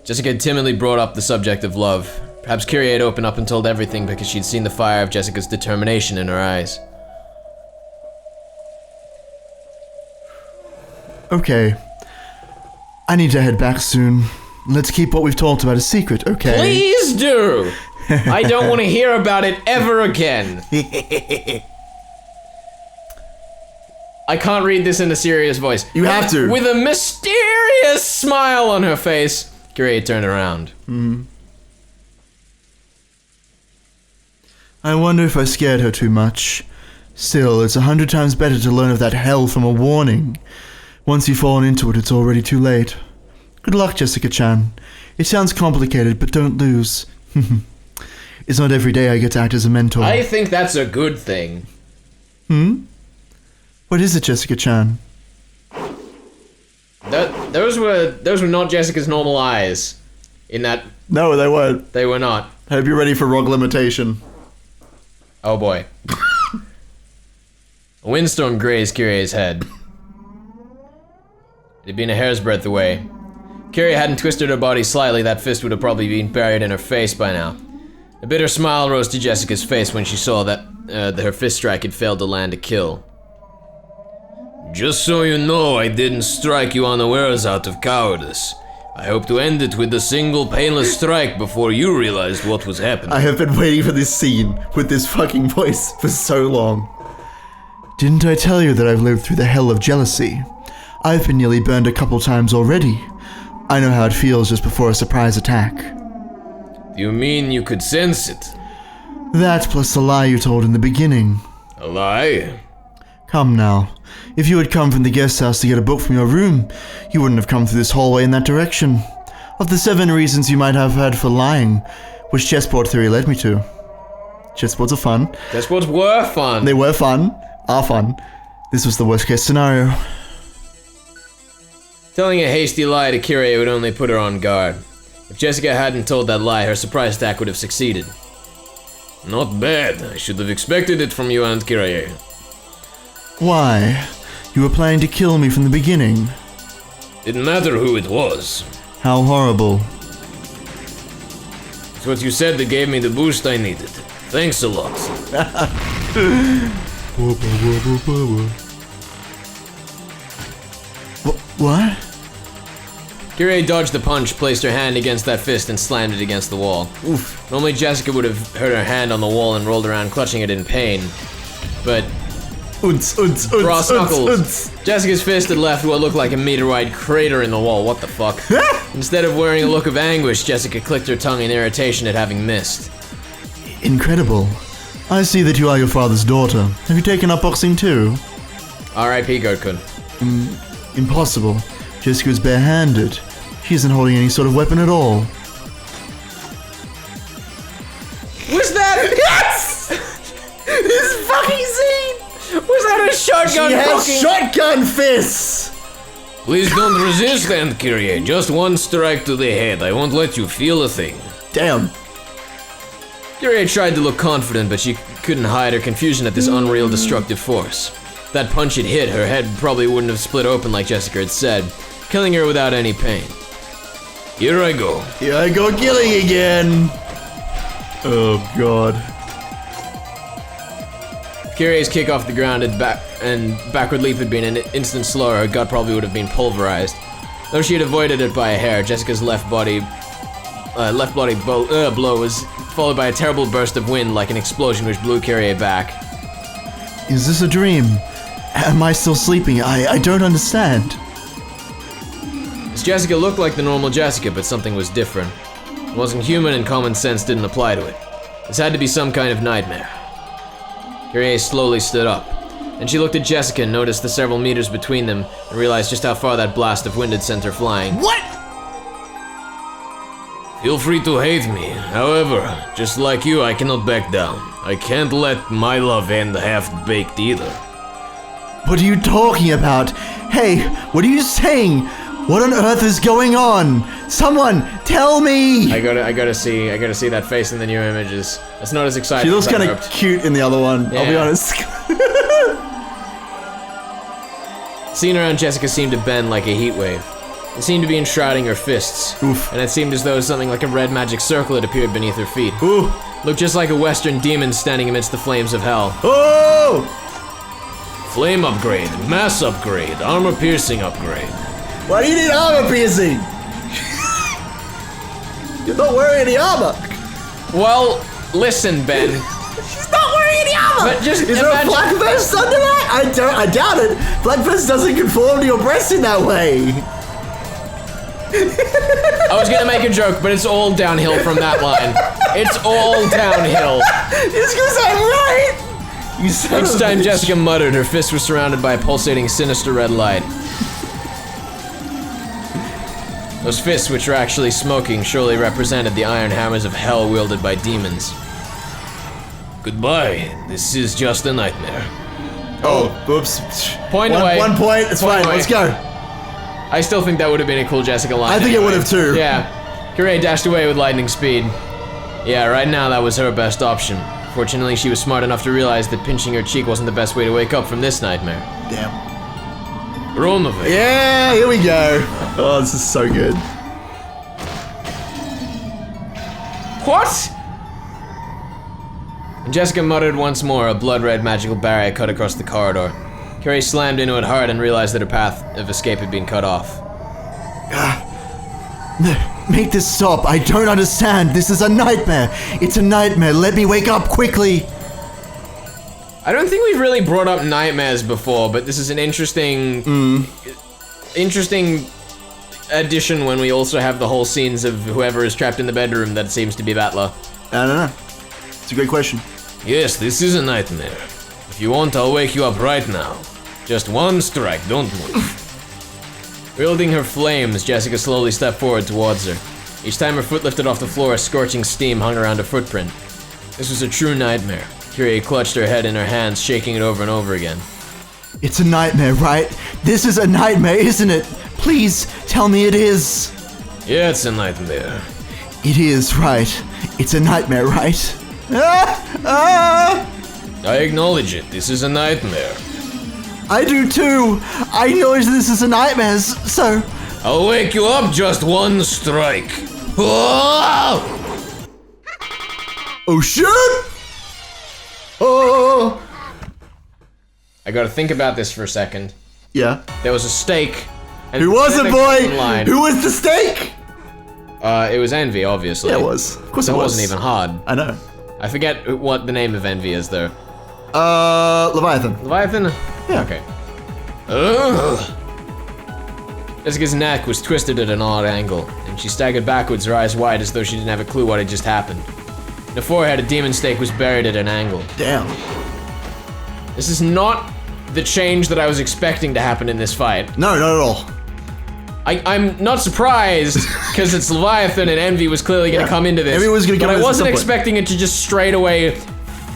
Jessica had timidly brought up the subject of love. Perhaps Kiriya had opened up and told everything because she'd seen the fire of Jessica's determination in her eyes.
Okay. I need to head back soon. Let's keep what we've talked about a secret, okay?
Please do! I don't want to hear about it ever again. I can't read this in a serious voice.
You have to.
With a mysterious smile on her face, Kiriya turned around.
I wonder if I scared her too much. Still, it's 100 times better to learn of that hell from a warning. Once you've fallen into it, it's already too late. Good luck, Jessica-chan. It sounds complicated, but don't lose. It's not every day I get to act as a mentor.
I think that's a good thing.
What is it, Jessica-chan?
Those were not Jessica's normal eyes. In that
No, they weren't.
they were not.
I hope you're ready for Rogue Limitation.
Oh boy. A windstorm grazed Kiriya's head. It had been a hair's breadth away. Kiriya hadn't twisted her body slightly, that fist would have probably been buried in her face by now. A bitter smile rose to Jessica's face when she saw that her fist strike had failed to land a kill.
Just so you know, I didn't strike you unawares out of cowardice. I hope to end it with a single painless strike before you realized what was happening.
I have been waiting for this scene with this fucking voice for so long. Didn't I tell you that I've lived through the hell of jealousy? I've been nearly burned a couple times already. I know how it feels just before a surprise attack.
You mean you could sense it?
That plus the lie you told in the beginning.
A lie?
Come now. If you had come from the guest house to get a book from your room, you wouldn't have come through this hallway in that direction. Of the 7 reasons you might have had for lying, which chessboard theory led me to. Chessboards are fun.
Chessboards were fun.
They were fun. Are fun. This was the worst case scenario.
Telling a hasty lie to Kiriya would only put her on guard. If Jessica hadn't told that lie, her surprise attack would have succeeded.
Not bad. I should have expected it from you, Aunt Kiriya.
Why? You were planning to kill me from the beginning.
Didn't matter who it was.
How horrible.
It's what you said that gave me the boost I needed. Thanks a lot.
What?
Kiriya dodged the punch, placed her hand against that fist, and slammed it against the wall.
Oof.
Normally Jessica would have hurt her hand on the wall and rolled around clutching it in pain, but brass knuckles. Jessica's fist had left what looked like a meter-wide crater in the wall. What the fuck? Instead of wearing a look of anguish, Jessica clicked her tongue in irritation at having missed.
Incredible. I see that you are your father's daughter. Have you taken up boxing too?
R.I.P. Gertkun.
Impossible. Jessica is barehanded. She isn't holding any sort of weapon at all.
Was that? Yes! This fucking scene! Was that a shotgun
She has
fucking-
shotgun fists!
Please don't resist, Aunt Kiriya. Just one strike to the head. I won't let you feel a thing.
Damn.
Kiriya tried to look confident, but she couldn't hide her confusion at this unreal destructive force. If that punch had hit, her head probably wouldn't have split open like Jessica had said, killing her without any pain.
Here I go.
Here I go killing again. Oh god.
Kiriya's kick off the ground and backward leap had been an instant slower, her gut probably would have been pulverized. Though she had avoided it by a hair, Jessica's left body blow was followed by a terrible burst of wind like an explosion which blew Kiriya back.
Is this a dream? Am I still sleeping? I don't understand.
This Jessica looked like the normal Jessica, but something was different. It wasn't human and common sense didn't apply to it. This had to be some kind of nightmare. Kiriya slowly stood up. Then she looked at Jessica and noticed the several meters between them and realized just how far that blast of wind had sent her flying.
What?
Feel free to hate me. However, just like you, I cannot back down. I can't let my love end half-baked either.
What are you talking about? Hey, what are you saying? What on earth is going on? Someone, tell me!
I gotta see that face in the new images. It's not as exciting.
She looks
as I
kind of
hoped.
cute in the other one, I'll be
Yeah.
honest.
Scene around Jessica seemed to bend like a heat wave. It seemed to be enshrouding her fists.
Oof.
And it seemed as though something like a red magic circle had appeared beneath her feet.
Ooh.
Looked just like a western demon standing amidst the flames of hell.
Oh!
Flame upgrade, mass upgrade, armor piercing upgrade.
Why do you need armor piercing? You're not wearing any armor.
Well, listen, Ben.
She's not wearing any armor.
But just
Is there a
imagine-
black vest under that? I doubt it. Black vest doesn't conform to your breast in that way.
I was gonna make a joke, but it's all downhill from that line. It's all downhill.
It's because I'm right. You son
Each
of a
time
bitch.
Jessica muttered, her fists were surrounded by a pulsating, sinister red light. Those fists, which were actually smoking, surely represented the iron hammers of hell wielded by demons.
Goodbye. This is just a nightmare.
Oh, oops.
Point
one,
away.
1 point. It's
Point
fine.
away.
Let's go.
I still think that would have been a cool Jessica line.
I think it would have too.
Yeah. Kiriya dashed away with lightning speed. Yeah, right now that was her best option. Fortunately, she was smart enough to realize that pinching her cheek wasn't the best way to wake up from this nightmare.
Damn.
Ronovich.
Yeah, here we go. Oh, this is so good.
What? And Jessica muttered once more, a blood-red magical barrier cut across the corridor. Kiriya slammed into it hard and realized that her path of escape had been cut off.
Make this stop. I don't understand. This is a nightmare. It's a nightmare. Let me wake up quickly.
I don't think we've really brought up nightmares before, but this is an interesting addition when we also have the whole scenes of whoever is trapped in the bedroom that seems to be Battler.
I don't know. It's a great question.
Yes, this is a nightmare. If you want, I'll wake you up right now. Just one strike, don't move.
Wielding her flames, Jessica slowly stepped forward towards her. Each time her foot lifted off the floor, scorching steam hung around her footprint. This was a true nightmare. Kiriya clutched her head in her hands, shaking it over and over again.
It's a nightmare, right? This is a nightmare, isn't it? Please tell me it is.
Yeah, it's a nightmare.
It is, right? It's a nightmare, right? Ah!
I acknowledge it. This is a nightmare.
I do too. I acknowledge this is a nightmare, so...
I'll wake you up just one strike. Whoa!
Oh shit! Oh!
I gotta think about this for a second.
Yeah.
There was a stake. And
Who was it, boy?
line.
Who was the stake?
It was Envy, obviously.
Yeah, it was. Of course it
That
was.
wasn't even hard.
I know.
I forget what the name of Envy is, though.
Leviathan.
Leviathan?
Yeah.
Okay.
Ugh.
Jessica's neck was twisted at an odd angle, and she staggered backwards, her eyes wide as though she didn't have a clue what had just happened. In the forehead, a demon stake was buried at an angle.
Damn.
This is not the change that I was expecting to happen in this fight.
No, not at all.
I'm not surprised, because it's Leviathan and Envy was clearly gonna
Yeah.
come into this.
Envy was gonna
but
come
I
in at
wasn't
some point.
expecting it to just straight away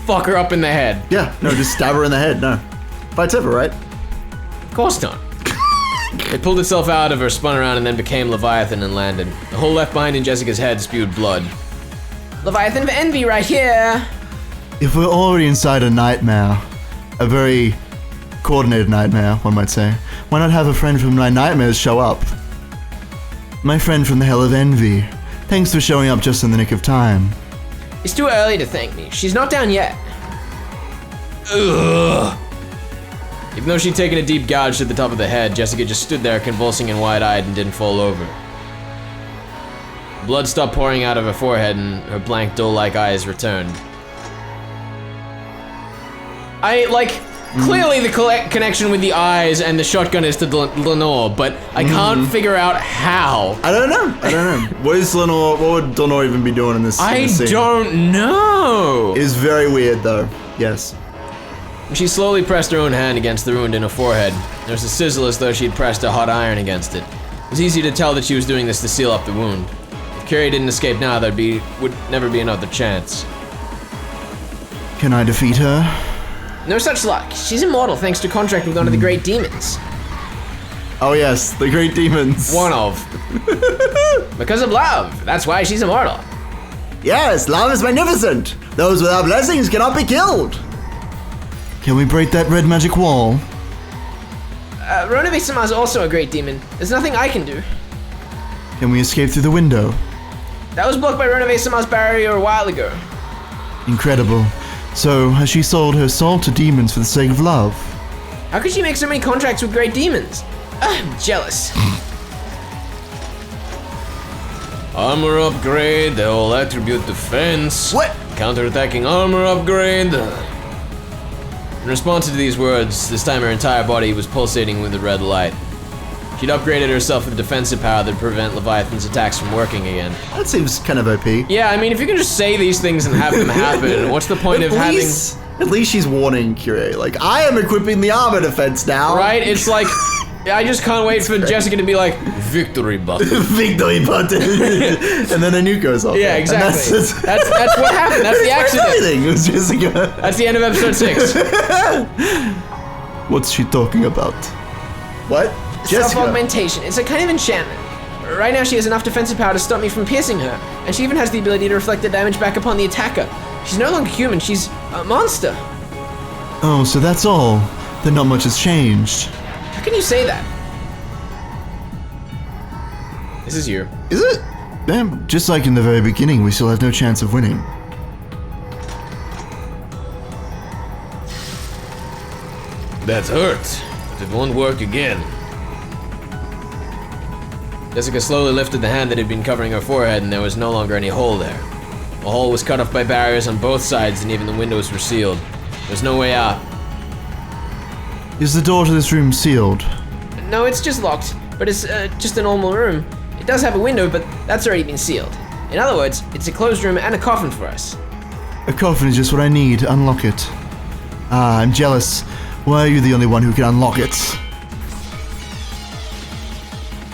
fuck her up in the head.
Yeah, no, just stab her in the head, no. Fights over, right?
Of course not. It pulled itself out of her, spun around, and then became Leviathan and landed. The hole left behind in Jessica's head spewed blood. Leviathan of Envy right here!
If we're already inside a nightmare, a very coordinated nightmare, one might say, why not have a friend from my nightmares show up? My friend from the hell of envy. Thanks for showing up just in the nick of time.
It's too early to thank me. She's not down yet.
Ugh.
Even though she'd taken a deep gouge to the top of the head, Jessica just stood there convulsing and wide-eyed and didn't fall over. Blood stopped pouring out of her forehead and her blank, dull-like eyes returned. Clearly the connection with the eyes and the shotgun is to Lenore, but I can't figure out how.
I don't know. What is Lenore, what would Lenore even be doing in this
I
scene?
don't know.
It is very weird though, yes.
She slowly pressed her own hand against the wound in her forehead. There was a sizzle as though she'd pressed a hot iron against it. It was easy to tell that she was doing this to seal up the wound. If Kiriya didn't escape now, would never be another chance.
Can I defeat her?
No such luck. She's immortal thanks to contract with one of the great demons.
Oh yes, the great demons.
One of.
Because of love. That's why she's immortal.
Yes, love is magnificent. Those without blessings cannot be killed. Can we break that red magic wall?
Ronave-sama is also a great demon. There's nothing I can do.
Can we escape through the window?
That was blocked by Ronave-sama's barrier a while ago.
Incredible. So, has she sold her soul to demons for the sake of love?
How could she make so many contracts with great demons? I'm jealous.
Armor upgrade, the whole attribute defense.
What?
Counterattacking armor upgrade.
In response to these words, this time her entire body was pulsating with a red light. She'd upgraded herself with defensive power that would prevent Leviathan's attacks from working again.
That seems kind of OP.
Yeah, I mean, if you can just say these things and have them happen, what's the point of having...
At least she's warning Kyrie, like, I am equiping the armor defense now.
Right? It's like, I just can't wait for Jessica to be like,
Victory button.
Victory button. And then a nuke goes off.
yeah, exactly.
And
That's what happened. That's the accident.
Everything. It was Jessica.
That's the end of episode 6.
What's she talking about? What? Jessica.
Self-augmentation. It's a kind of enchantment. Right now she has enough defensive power to stop me from piercing her, and she even has the ability to reflect the damage back upon the attacker. She's no longer human, she's a monster.
Oh, so that's all. Then not much has changed.
How can you say that?
This is you.
Is it? Damn, just like in the very beginning, we still have no chance of winning.
That hurt, but it won't work again.
Jessica slowly lifted the hand that had been covering her forehead, and there was no longer any hole there. The hole was cut off by barriers on both sides, and even the windows were sealed. There's no way out.
Is the door to this room sealed?
No, it's just locked, but it's just a normal room. It does have a window, but that's already been sealed. In other words, it's a closed room and a coffin for us.
A coffin is just what I need. Unlock it. Ah, I'm jealous. Why are you the only one who can unlock it?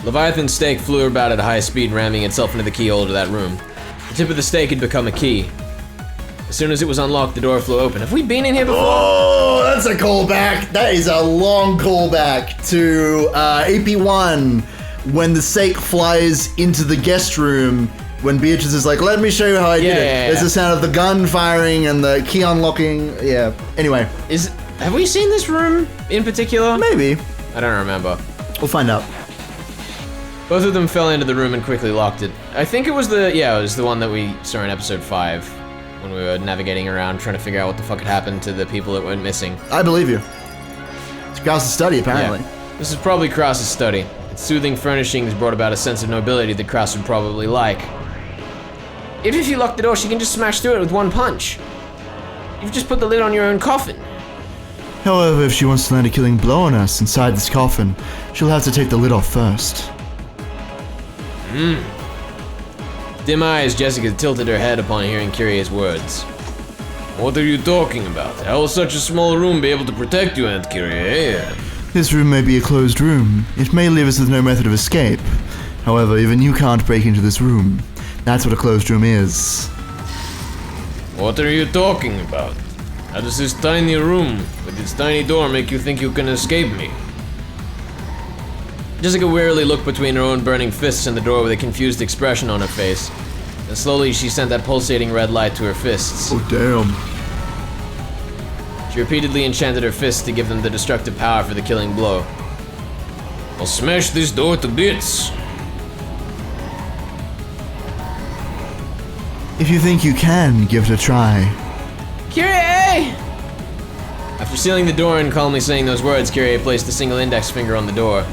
Leviathan's stake flew about at a high speed, ramming itself into the keyhole to that room. The tip of the stake had become a key. As soon as it was unlocked, the door flew open. Have we been in here before?
Oh, that's a callback. That is a long callback to AP1 when the stake flies into the guest room when Beatrice is like, let me show you how I did it.
Yeah.
There's the sound of the gun firing and the key unlocking. Yeah. Anyway.
Have we seen this room in particular?
Maybe.
I don't remember.
We'll find out.
Both of them fell into the room and quickly locked it. I think it was the one that we saw in episode 5 when we were navigating around trying to figure out what the fuck had happened to the people that went missing.
I believe you. It's Krause's study, apparently.
Yeah. This is probably Krause's study. Its soothing furnishings brought about a sense of nobility that Krause would probably like.
Even if you lock the door, she can just smash through it with one punch. You've just put the lid on your own coffin.
However, if she wants to land a killing blow on us inside this coffin, she'll have to take the lid off first.
Dim eyes, Jessica tilted her head upon hearing Kiriya's words.
What are you talking about? How will such a small room be able to protect you, Aunt Kyrie?
This room may be a closed room. It may leave us with no method of escape. However, even you can't break into this room. That's what a closed room is.
What are you talking about? How does this tiny room with its tiny door make you think you can escape me?
Jessica wearily looked between her own burning fists and the door with a confused expression on her face. And slowly she sent that pulsating red light to her fists.
Oh, damn.
She repeatedly enchanted her fists to give them the destructive power for the killing blow.
I'll smash this door to bits.
If you think you can, give it a try.
Kyrie!
After sealing the door and calmly saying those words, Kiriya placed a single index finger on the door.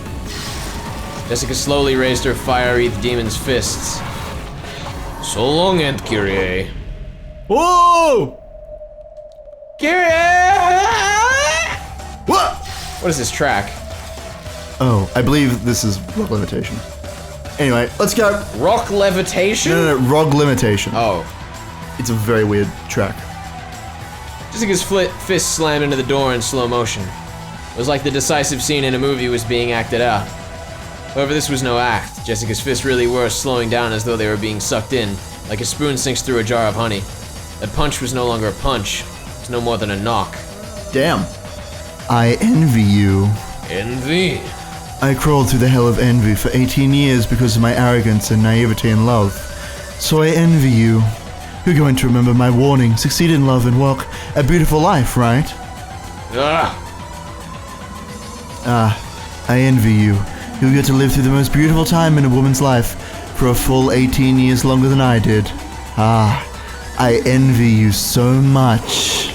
Jessica slowly raised her fire-wreathed demon's fists.
So long, Aunt Kyrie.
Whoa!
Kiriya!
What?
What is this track?
Oh, I believe this is Rock Limitation. Anyway, let's go.
Rock levitation?
No, Rock Limitation.
Oh.
It's a very weird track.
Jessica's fist slammed into the door in slow motion. It was like the decisive scene in a movie was being acted out. However, this was no act. Jessica's fists really were slowing down as though they were being sucked in, like a spoon sinks through a jar of honey. That punch was no longer a punch. It was no more than a knock.
Damn. I envy you.
Envy?
I crawled through the hell of envy for 18 years because of my arrogance and naivety in love. So I envy you. You're going to remember my warning, succeed in love and walk a beautiful life, right? I envy you. You'll get to live through the most beautiful time in a woman's life for a full 18 years longer than I did. I envy you so much.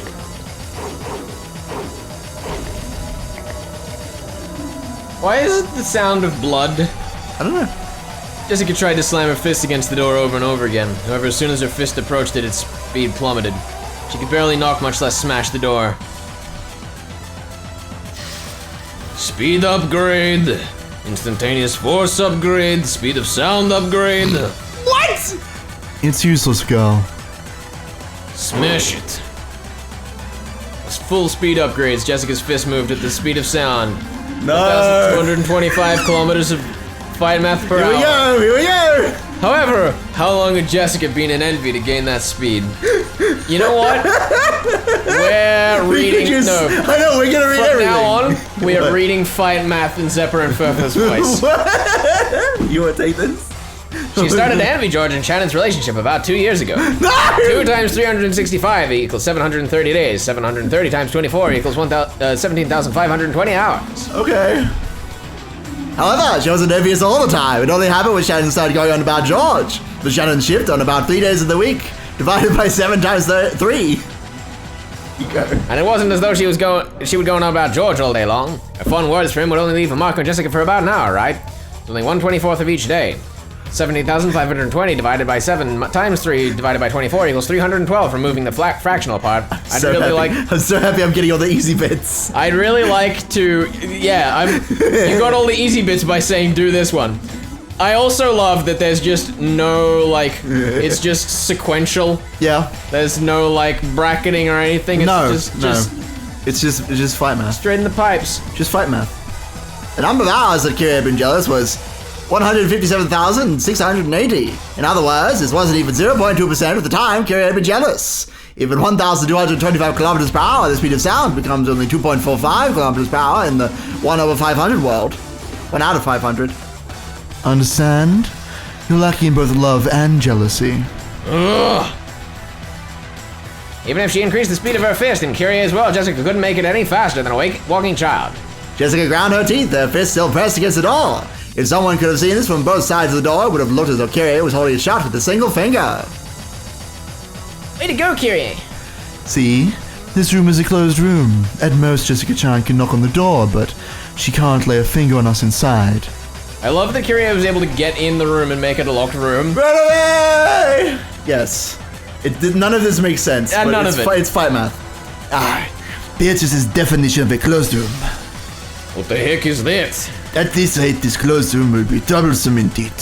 Why is it the sound of blood?
I don't know.
Jessica tried to slam her fist against the door over and over again. However, as soon as her fist approached it, its speed plummeted. She could barely knock, much less smash the door.
Speed upgrade. Instantaneous force upgrade. Speed of sound upgrade.
What?
It's useless, girl.
Smash it.
As full speed upgrades, Jessica's fist moved at the speed of sound.
No.
1,225 kilometers of fight math per hour.
Here we go.
However, how long had Jessica been in envy to gain that speed? You know what? We're reading. No.
I know, we're gonna read
From
everything.
now on, we are reading fight math in Zephyr and Furfur's voice.
You wanna take this?
She started to envy George and Shannon's relationship about 2 years ago. 2 times 365 equals 730 days. 730 times 24 equals 17,520 hours.
Okay. However, she wasn't envious all the time. It only happened when Shannon started going on about George. The Shannon shift on about 3 days of the week, divided by 7 times 3. You go.
And it wasn't as though she would go on about George all day long. Her fun words for him would only leave a mark on Jessica for about an hour, right? It's only 1/24th of each day. 17,520 divided by 7 times 3 divided by 24 equals 312, removing the fractional part.
I'm so happy I'm getting all the easy bits.
I'd really like to, you got all the easy bits by saying do this one. I also love that there's just no, it's just sequential.
Yeah.
There's no, bracketing or anything. It's
No,
just
It's just fight math.
Straight in the pipes.
Just fight math. The number of hours that Kiriya had been jealous was 157,680. In other words, this wasn't even 0.2% of the time Kiriya had been jealous. Even 1,225 kilometers per hour, the speed of sound becomes only 2.45 kilometers per hour in the 1/500 world. 1 out of 500. Understand? You're lacking in both love and jealousy.
Ugh. Even if she increased the speed of her fist and Kiriya as well, Jessica couldn't make it any faster than a walking child.
Jessica ground her teeth, her fist still pressed against the door. If someone could have seen this from both sides of the door, it would have looked as though Kiriya was holding it shut with a single finger.
Way to go, Kyrie.
See? This room is a closed room. At most, Jessica-chan can knock on the door, but she can't lay a finger on us inside.
I love that Kiriya was able to get in the room and make it a locked room.
Run away! Yes. None of this makes sense.
Yeah,
but
none of it.
It's fight math. Beatrice's definition of a closed room.
What the heck is that?
At this rate, this closed room will be troublesome indeed.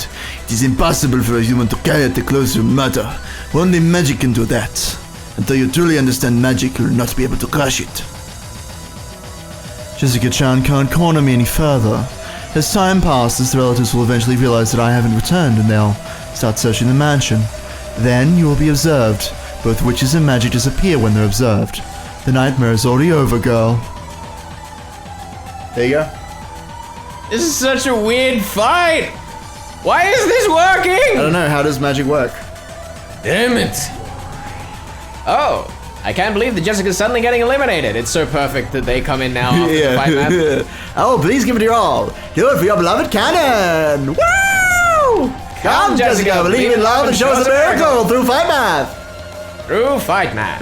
It is impossible for a human to carry out the closed room matter. Only magic can do that. Until you truly understand magic, you will not be able to crush it. Jessica-chan can't corner me any further. As time passes, the relatives will eventually realize that I haven't returned and they'll start searching the mansion. Then you will be observed. Both witches and magic disappear when they're observed. The nightmare is already over, girl. There you go.
This is such a weird fight. Why is this working?
I don't know, how does magic work?
Damn it!
Oh, I can't believe that Jessica's suddenly getting eliminated. It's so perfect that they come in now after the fight map.
Oh, please give it your all. Do it for your beloved cannon. Woo! Come, Jessica, believe in love and show us a miracle through fight math.
Through fight map.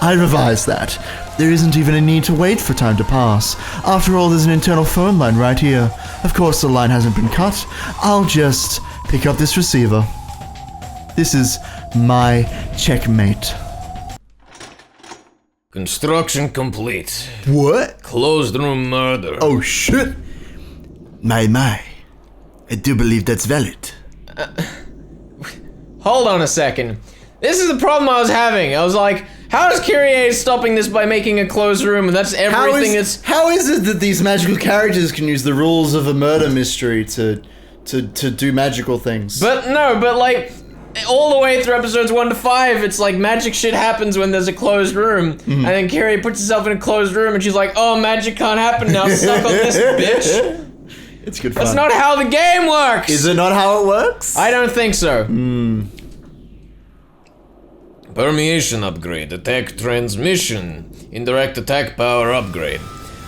I revised that. There isn't even a need to wait for time to pass. After all, there's an internal phone line right here. Of course, the line hasn't been cut. I'll just pick up this receiver. This is my checkmate.
Construction complete.
What?
Closed room murder.
Oh, shit. My. I do believe that's valid.
Hold on a second. This is the problem I was having. I was like, how is Kiriya stopping this by making a closed room? And that's everything
How is it that these magical characters can use the rules of a murder mystery to do magical things?
But like, all the way through episodes 1 to 5, it's like magic shit happens when there's a closed room. And then Kiriya puts herself in a closed room and she's like, oh, magic can't happen now, suck on this, bitch.
It's good fun.
That's not how the game works!
Is it not how it works?
I don't think so.
Permeation upgrade. Attack transmission. Indirect attack power upgrade.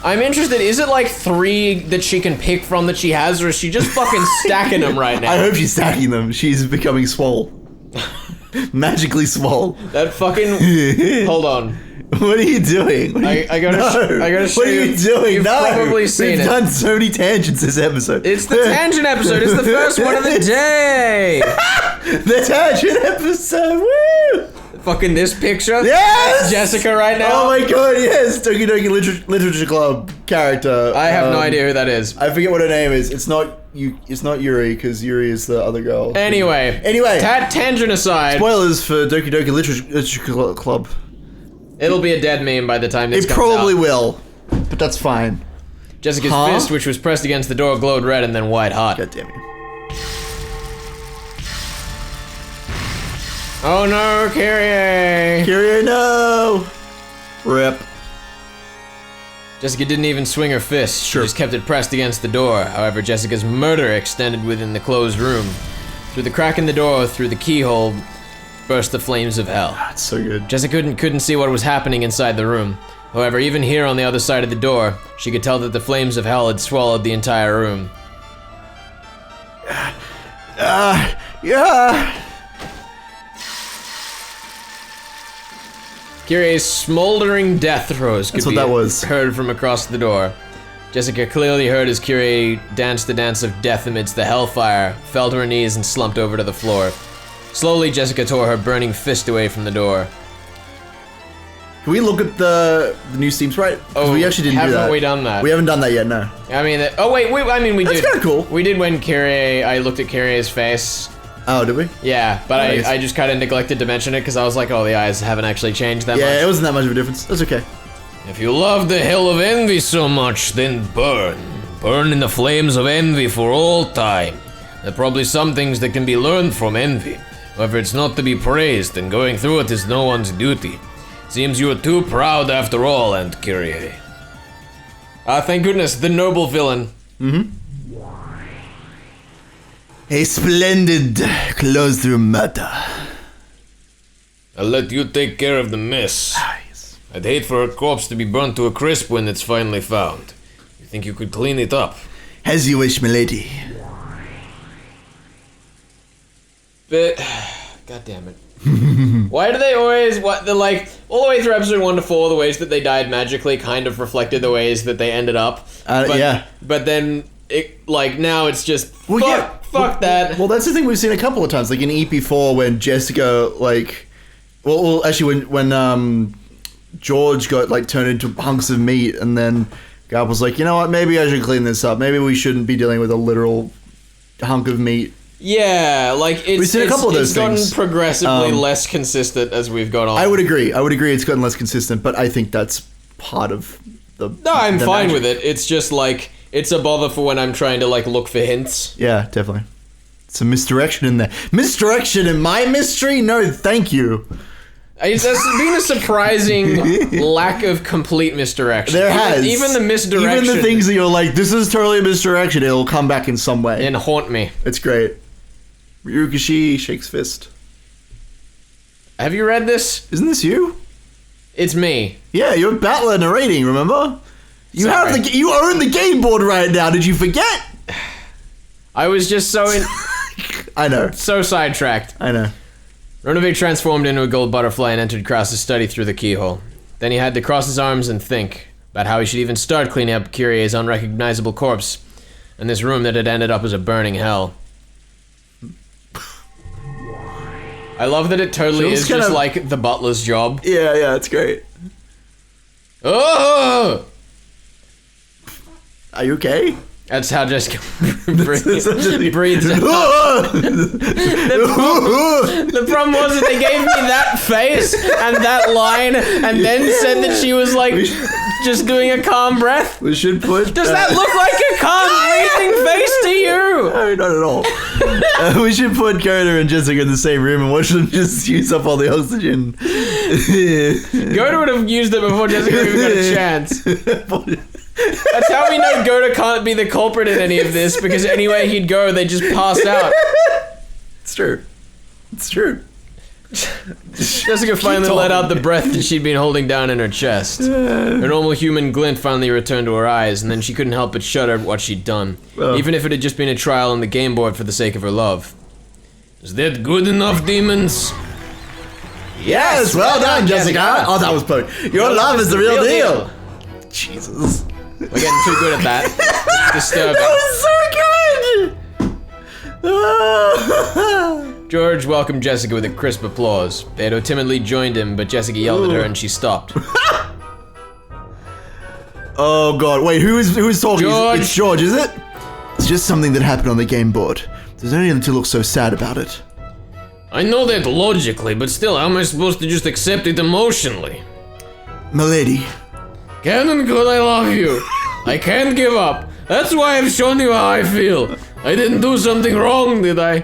I'm interested, is it like 3 that she can pick from that she has, or is she just fucking stacking them right now?
I hope she's stacking them. She's becoming swole. Magically swole.
That fucking... Hold on.
What are you doing?
I gotta show
What are you doing?
You've probably seen
We've
it.
done so many tangents this episode.
It's the tangent episode. It's the first one of the day.
The tangent episode. Woo!
Fucking this picture.
Yes!
Jessica right now.
Oh my god, yes! Doki Doki Literature Club character.
I have no idea who that is.
I forget what her name is. It's not Yuri, because Yuri is the other girl.
Anyway. Tangent aside.
Spoilers for Doki Doki Literature Club.
It'll be a dead meme by the time this
It
comes
probably
out.
will, but that's fine.
Jessica's fist, which was pressed against the door, glowed red and then white hot.
God damn you.
Oh no, Kiriya!
Kiriya, no! Rip.
Jessica didn't even swing her fist.
Sure.
She just kept it pressed against the door. However, Jessica's murder extended within the closed room. Through the crack in the door, through the keyhole, burst the flames of hell.
That's so good.
Jessica couldn't see what was happening inside the room. However, even here on the other side of the door, she could tell that the flames of hell had swallowed the entire room.
Yeah.
Kiriya's smoldering death throes could
That's what
be
that was.
heard from across the door. Jessica clearly heard as Kiriya danced the dance of death amidst the hellfire, fell to her knees and slumped over to the floor. Slowly, Jessica tore her burning fist away from the door.
Can we look at the new Steam Sprite? 'Cause we actually didn't do that.
Haven't we done that?
We haven't done that yet, no.
I mean, we
That's
did.
kinda cool.
We did when I looked at Kiriya's face.
Oh, did we?
Yeah, but
Nice.
I just kind of neglected to mention it because I was like, oh, the eyes haven't actually changed that much.
Yeah, it wasn't that much of a difference. That's okay.
If you love the hell of envy so much, then burn. Burn in the flames of envy for all time. There are probably some things that can be learned from envy. However, it's not to be praised, and going through it is no one's duty. Seems you are too proud after all, and Kiriya.
Thank goodness, the noble villain.
A splendid closed-room murder.
I'll let you take care of the mess.
Nice.
I'd hate for her corpse to be burnt to a crisp when it's finally found. You think you could clean it up?
As you wish, milady.
But, god damn it. Why do they always, all the way through episode 1 to 4, the ways that they died magically kind of reflected the ways that they ended up.
Yeah.
But then, now it's just,
Well,
fuck that.
Well, that's the thing we've seen a couple of times, like in EP4 when Jessica, actually when George got, turned into hunks of meat, and then Gab was like, you know what, maybe I should clean this up. Maybe we shouldn't be dealing with a literal hunk of meat.
Yeah,
We've seen a couple of those
gotten
things.
progressively less consistent as we've gone on.
I would agree it's gotten less consistent, but I think that's part of the...
No, I'm
the
fine
magic.
with it. It's just, it's a bother for when I'm trying to, look for hints.
Yeah, definitely. Some misdirection in there. Misdirection in my mystery? No, thank you.
There's been a surprising lack of complete misdirection.
There has.
Even the misdirection.
Even the things that you're like, this is totally a misdirection, it'll come back in some way.
And haunt me.
It's great. Ryukishi shakes fist.
Have you read this?
Isn't this you?
It's me.
Yeah, you're Battler narrating, remember? You
Sorry.
you own the game board right now, did you forget?
I was just
I know.
so sidetracked.
I know.
Ronovic transformed into a gold butterfly and entered Krause's study through the keyhole. Then he had to cross his arms and think about how he should even start cleaning up Kiriya's unrecognizable corpse in this room that had ended up as a burning hell. I love that it totally
Feels
is
kind
just
of-
like the butler's job.
Yeah, it's great.
Oh!
Are you okay?
That's how Jessica breathes out. The problem was that they gave me that face and that line and then said that she was just doing a calm breath.
We should put...
Does that look like a calm breathing face to you?
No, not at all. We should put Coda and Jessica in the same room and watch them just use up all the oxygen.
Goda would have used it before Jessica even got a chance. That's how we know Goda can't be the culprit in any of this, because anywhere he'd go, they'd just pass out.
It's true. It's true.
Jessica finally let out the breath that she'd been holding down in her chest. Her normal human glint finally returned to her eyes, and then she couldn't help but shudder at what she'd done, even if it had just been a trial on the game board for the sake of her love.
Is that good enough, demons?
Yes, well done, Jessica. Oh, that was poke. Your love is the real deal. Jesus.
We're getting too good at that. It's disturbing.
That was so good.
George welcomed Jessica with a crisp applause. They had timidly joined him, but Jessica yelled at her and she stopped.
Oh god, wait, who's talking?
George.
It's George, is it? It's just something that happened on the game board. There's no need to look so sad about it.
I know that logically, but still, how am I supposed to just accept it emotionally?
Milady.
Canon, good, I love you. I can't give up. That's why I've shown you how I feel. I didn't do something wrong, did I?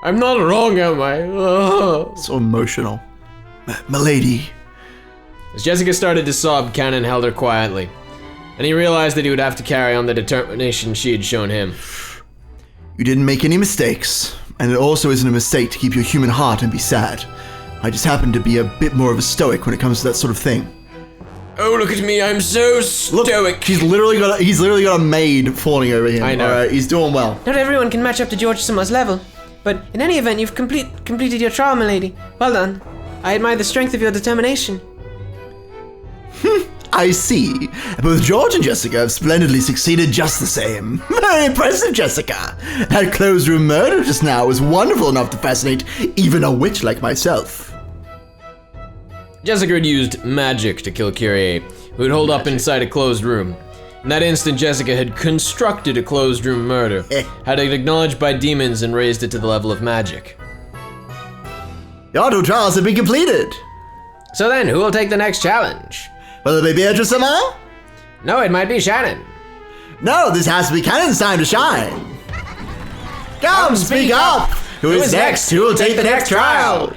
I'm not wrong, am I? Oh.
So emotional. Milady.
As Jessica started to sob, Cannon held her quietly, and he realized that he would have to carry on the determination she had shown him.
You didn't make any mistakes, and it also isn't a mistake to keep your human heart and be sad. I just happen to be a bit more of a stoic when it comes to that sort of thing.
Oh, look at me, I'm so stoic.
He's literally got a maid fawning over him.
I know.
Alright, he's doing well.
Not everyone can match up to George Summer's level, but in any event, you've completed your trial, milady. Well done. I admire the strength of your determination.
I see. Both George and Jessica have splendidly succeeded just the same. Very impressive, Jessica. That closed room murder just now was wonderful enough to fascinate even a witch like myself.
Jessica had used magic to kill Kiriya, who had holed up inside a closed room. In that instant, Jessica had constructed a closed room murder, had it acknowledged by demons and raised it to the level of magic.
Your two trials have been completed.
So then, who will take the next challenge?
Will it be Beatrice somehow?
No, it might be Shannon.
No, this has to be Cannon's time to shine. Come, speak up. Who is next? Who will take the next trial?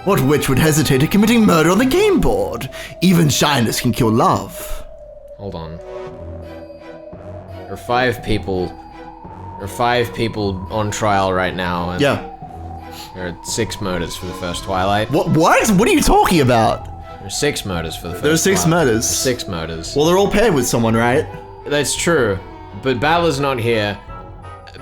What witch would hesitate at committing murder on the game board? Even shyness can kill love.
Hold on. There are 5 people. There are 5 people on trial right now. And
Yeah.
There are 6 murders for the first Twilight.
What? What are you talking about?
There are 6 murders for the first
There are 6
Twilight.
murders.
6 murders.
Well, they're all paired with someone, right?
That's true. But Battler's not here.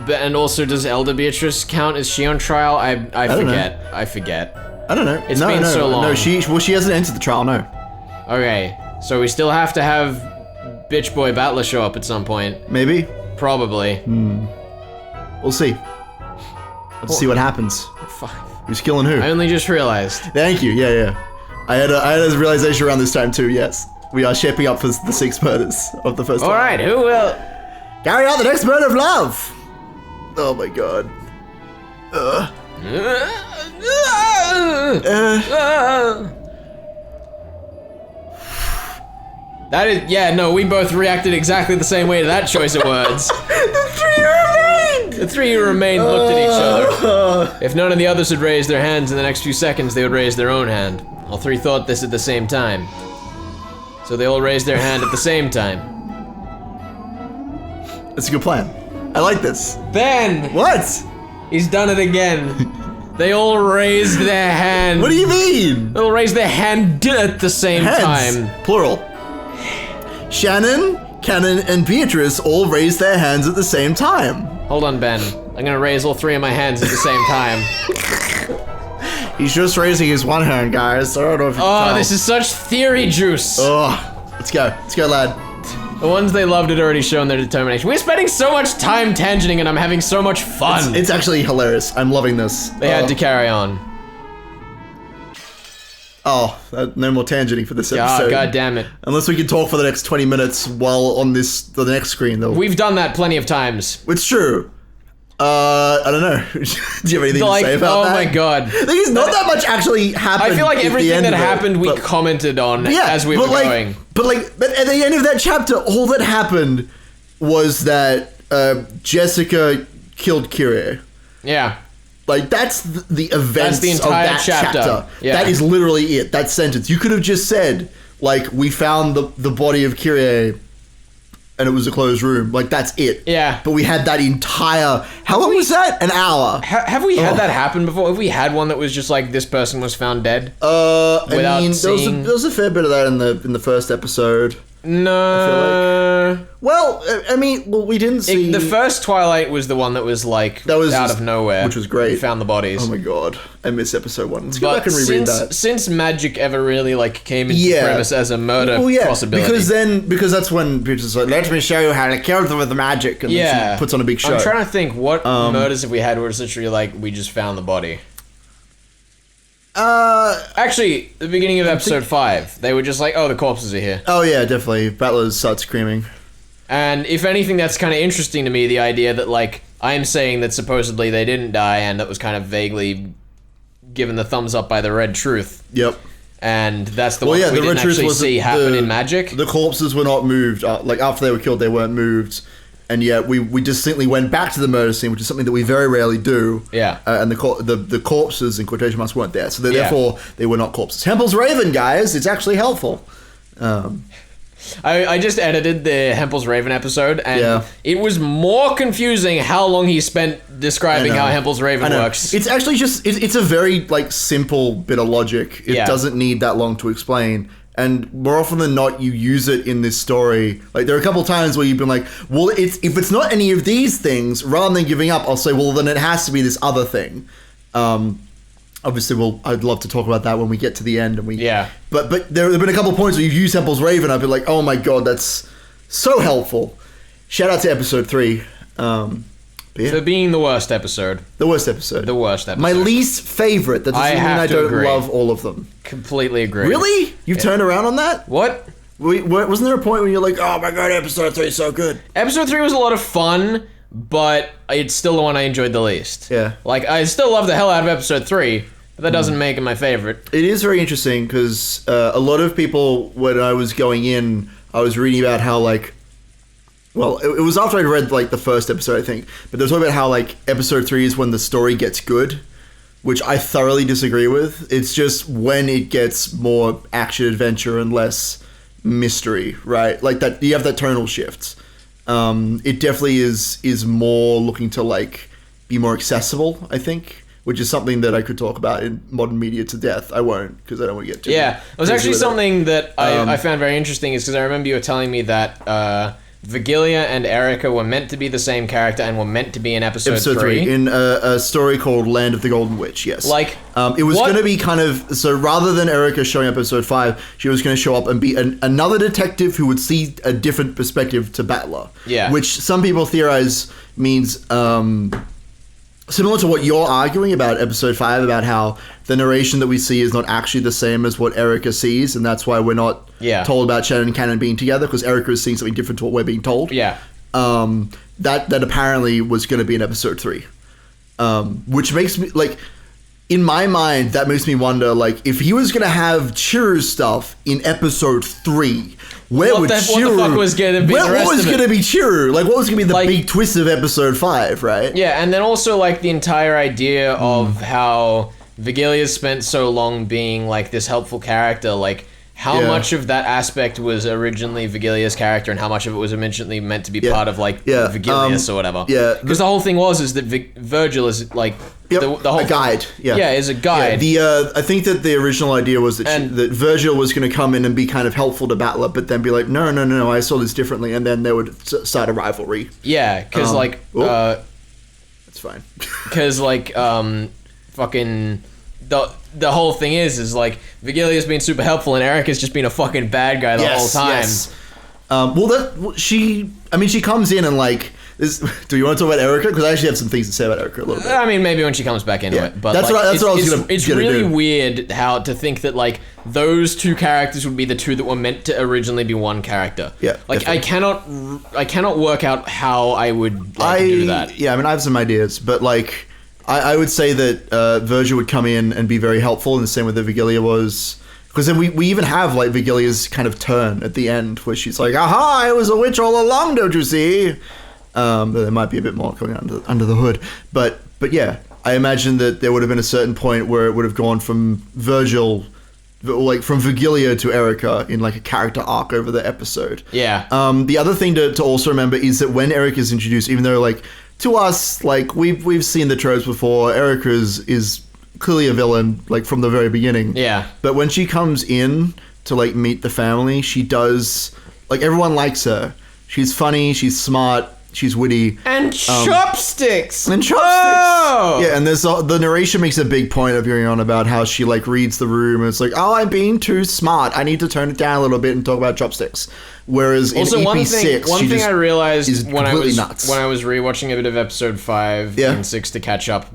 And also, does Elder Beatrice count? Is she on trial? I
don't know.
forget. I forget.
I don't know.
It's been so long.
No, she hasn't entered the trial, no.
Okay, so we still have to have Bitch Boy Battler show up at some point.
Maybe?
Probably.
We'll see. Let's see what happens.
Fuck.
Who's killing who?
I only just realized.
Thank you, yeah. I had a realization around this time too, yes. We are shaping up for the 6 murders of the first one.
Alright, who will...
Carry out the next murder of love! Oh my god.
That is... Yeah, no, we both reacted exactly the same way to that choice of words.
The 3 remained!
The 3 who remained looked at each other. If none of the others had raised their hands in the next few seconds, they would raise their own hand. All 3 thought this at the same time. So they all raised their hand at the same time.
That's a good plan. I like this.
Ben!
What?
He's done it again. They all raised their hand.
What do you mean?
They'll raise their hand at the same
Heads.
time.
Plural. Shannon, Cannon, and Beatrice all raised their hands at the same time.
Hold on, Ben. I'm gonna raise all 3 of my hands at the same time.
He's just raising his one hand, guys. I don't know if you can
Oh,
tell.
this is such theory juice.
Oh, let's go. Let's go, lad.
The ones they loved had already shown their determination. We're spending so much time tangenting and I'm having so much fun.
It's actually hilarious. I'm loving this.
They had to carry on.
No more tangenting for this
Oh,
episode.
god damn it.
Unless we can talk for the next 20 minutes while on the next screen, though.
We've done that plenty of times.
It's true. I don't know. Do you have anything to say about that?
Oh my god.
I think it's not that much actually happened.
I feel like
at the
everything
end
that
of it,
happened we
but-
commented on
Yeah,
as we were going.
But at the end of that chapter, all that happened was that Jessica killed Kiriya.
Yeah.
Like, that's the events
That's the entire
of that
chapter. Yeah.
That is literally it. That sentence. You could have just said, like, we found the body of Kiriya and it was a closed room. Like, that's it.
Yeah.
But we had that entire... How long was that? An hour.
Have we had that happen before? Have we had one that was just like, this person was found dead?
Without
Without
there was a fair bit of that in the first episode.
No.
Well, I mean, we didn't see...
The first Twilight was the one that was like
That was
out
just-
of nowhere.
which was great.
We found the bodies.
Oh my god. I miss episode 1. Let's go back
But
and reread
since,
that.
since magic ever really like came into
Yeah.
premise as a murder
Well, yeah,
possibility.
because that's when Beatrice is like, let me show you how to kill them with the magic, and then
yeah,
she puts on a big show.
I'm trying to think what murders have we had where it's literally like we just found the body. Actually, the beginning of episode 5, they were just like, oh, the corpses are here.
Oh yeah, definitely. Battlers start screaming.
And if anything, that's kind of interesting to me, the idea that, like, I'm saying that supposedly they didn't die, and that was kind of vaguely given the thumbs up by the Red Truth.
Yep.
And that's the
Well,
one
yeah,
that we
the Red
didn't
Truth
actually
was
see happen in Magic.
The corpses were not moved. Like, after they were killed, they weren't moved. And yet, we distinctly went back to the murder scene, which is something that we very rarely do.
Yeah.
And the corpses, in quotation marks, weren't there. So therefore, they were not corpses. Temple's Raven, guys. It's actually helpful.
I just edited the Hempel's Raven episode, and
Yeah.
it was more confusing how long he spent describing
I know.
how Hempel's
I
Raven
know.
works.
It's actually just it's a very like simple bit of logic. It
Yeah.
doesn't need that long to explain. And more often than not, you use it in this story. Like there are a couple times where you've been like, well, if it's not any of these things, rather than giving up, I'll say, well, then it has to be this other thing. Obviously, I'd love to talk about that when we get to the end. And
Yeah.
But there have been a couple points where you've used Temple's Raven. I've been like, oh my god, that's so helpful. Shout out to episode 3. But yeah,
For being the worst episode.
the worst episode.
The worst episode.
My least favorite. That
I
doesn't mean
have
I
to
don't
agree.
love all of them.
Completely agree.
Really? You've turned around on that?
What?
Wasn't there a point when you're like, oh my god, episode 3 is so good?
Episode 3 was a lot of fun, but it's still the one I enjoyed the least.
Yeah.
Like, I still love the hell out of episode 3, But that doesn't make it my favorite.
It is very interesting because a lot of people, when I was going in, I was reading about how like, well, it was after I'd read like the first episode, I think, but they were talking about how like episode 3 is when the story gets good, which I thoroughly disagree with. It's just when it gets more action adventure and less mystery, right? Like that, you have that tonal shift. It definitely is more looking to like be more accessible, I think, which is something that I could talk about in modern media to death. I won't, because I don't want to get too
Yeah, it was
crazy
actually
with it.
something that I found very interesting is because I remember you were telling me that Vigilia and Erica were meant to be the same character and were meant to be in episode 3.
In a story called Land of the Golden Witch, yes.
Like,
it was
what-
going to be kind of, so rather than Erica showing up episode 5, she was going to show up and be another detective who would see a different perspective to Battler.
Yeah.
Which some people theorize means, similar to what you're arguing about episode 5, about how the narration that we see is not actually the same as what Erica sees, and that's why we're not told about Shannon and Cannon being together, because Erica is seeing something different to what we're being told.
Yeah.
That apparently was going to be in episode 3. Which makes me, like, in my mind, that makes me wonder, like, if he was going to have Chiru's stuff in episode 3, what the
fuck was gonna be the
what
rest
was
of it?
going to be Chiru? Like, what was going to be the
Like-
big twist of episode 5, right?
Yeah, and then also like the entire idea of how Vigilia spent so long being like this helpful character, like how
Yeah.
much of that aspect was originally Vigilia's character and how much of it was originally meant to be part of like
Yeah,
Vigilius or whatever.
yeah.
Because the whole thing is that Virgil is like
Yep,
the whole
a guide. Yeah,
is a guide.
The I think that the original idea was that
And-
that Virgil was going to come in and be kind of helpful to Battler, but then be like, no, I saw this differently, and then they would start a rivalry.
Yeah, because
That's fine.
because fucking the whole thing is like Vigilia's been super helpful and Erica's just been a fucking bad guy the whole time.
Yes. She comes in and like. Do you want to talk about Erica? Because I actually have some things to say about Erica a little bit.
I mean, maybe when she comes back into
Yeah.
it, but
That's
like,
what I was gonna
it's really weird how to think that like those two characters would be the two that were meant to originally be one character.
Yeah,
like
definitely.
I cannot work out how I would do that.
Yeah, I mean, I have some ideas, but like, I would say that Virgil would come in and be very helpful in the same way that Vigilia was. Because then we even have like Vigilia's kind of turn at the end where she's like, "Aha! I was a witch all along, don't you see?" But there might be a bit more going on under the hood. But yeah, I imagine that there would have been a certain point where it would have gone from Virgil, like from Vigilia to Erica in like a character arc over the episode.
Yeah.
The other thing to also remember is that when Erica is introduced, even though like to us, like we've seen the tropes before, Erica is clearly a villain like from the very beginning.
Yeah.
But when she comes in to like meet the family, she does like everyone likes her. She's funny. She's smart. She's witty.
And chopsticks.
And chopsticks.
Oh!
Yeah, and there's the narration makes a big point of going on about how she like reads the room and it's like, oh, I'm being too smart. I need to tone it down a little bit and talk about chopsticks. Whereas
Also,
in
one
EP6,
thing I
is
realized when I
completely
was
nuts.
when I was rewatching a bit of episode 5
Yeah.
and 6 to catch up,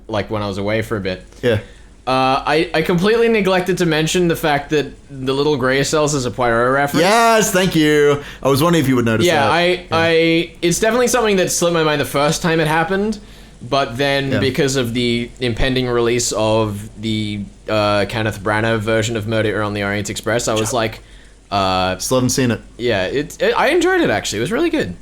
like when I was away for a bit.
Yeah.
I completely neglected to mention the fact that the little gray cells is a Poirot reference.
Yes, thank you. I was wondering if you would notice
Yeah,
that.
it's definitely something that slipped my mind the first time it happened, but then
Yeah.
because of the impending release of the Kenneth Branagh version of Murder on the Orient Express, I was like,
Still haven't seen it.
yeah, I enjoyed it actually. It was really good.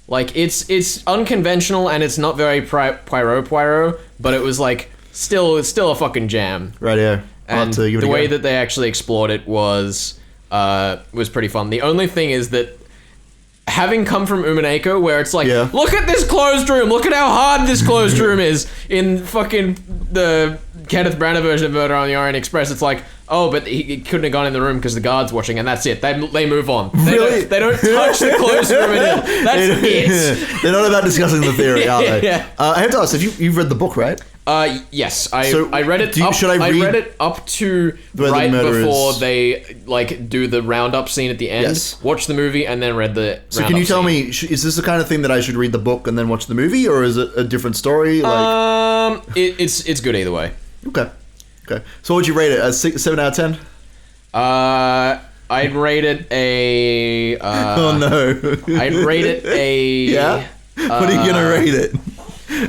Like it's unconventional and it's not very Poirot, but it was like it's still a fucking jam.
Right here.
And the way that they actually explored it was pretty fun. The only thing is that having come from Umineko, where it's like,
Yeah.
look at this closed room, look at how hard this closed room is. In fucking the Kenneth Branagh version of Murder on the Orient Express, it's like, oh, but he couldn't have gone in the room because the guard's watching, and that's it. They move on.
Really?
They don't touch the closed room again. That's it.
They're not about discussing the theory, are they?
Yeah.
I have to ask, you've read the book, right?
Yes,
So,
I read it.
should I
I
read
read it up to
where the
right
murder
before
is?
they like do the roundup scene at the end.
Yes.
Watch the movie and then read the.
So can you tell me, is this the kind of thing that I should read the book and then watch the movie, or is it a different story? Like,
It's good either way.
okay. So what would you rate it? A 7 out of 10?
I'd rate it a.
Oh no.
I'd rate it a.
Yeah. What are you gonna rate it?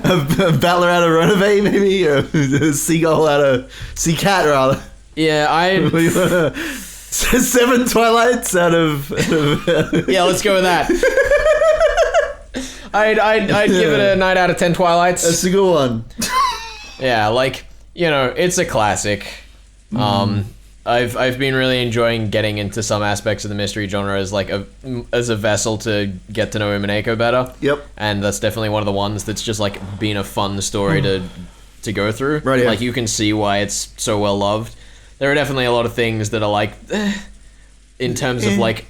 a battler out of Runaway, maybe, or a seagull out of sea cat, rather.
Yeah,
What do you wanna- 7 Twilights out of
yeah, let's go with that. I'd give it a 9 out of 10 Twilights.
That's a good one.
Yeah, like, you know, it's a classic. I've been really enjoying getting into some aspects of the mystery genre as like as a vessel to get to know Umineko better.
Yep.
And that's definitely one of the ones that's just like been a fun story to go through.
Right, yeah.
Like you can see why it's so well loved. There are definitely a lot of things that are like in terms of like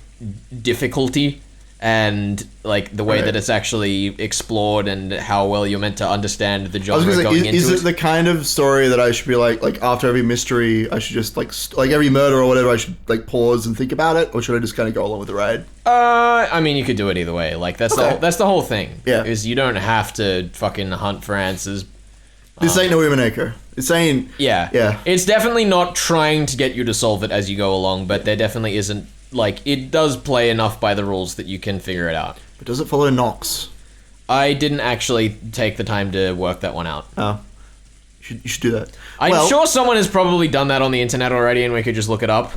difficulty and like the way that it's actually explored and how well you're meant to understand the
I was
genre
gonna
going
say,
into
is
it.
it the kind of story that I should be like after every mystery, I should just like every murder or whatever, I should like pause and think about it, or should I just kind of go along with the ride?
I mean, you could do it either way. Like that's that's the whole thing.
Yeah.
Is you don't have to fucking hunt for answers.
This ain't no Umineko. It's saying
Yeah. It's definitely not trying to get you to solve it as you go along, but there definitely isn't like it does play enough by the rules that you can figure it out.
but does it follow Nox?
I didn't actually take the time to work that one out.
Oh, you should do that.
I'm sure someone has probably done that on the internet already, and we could just look it up.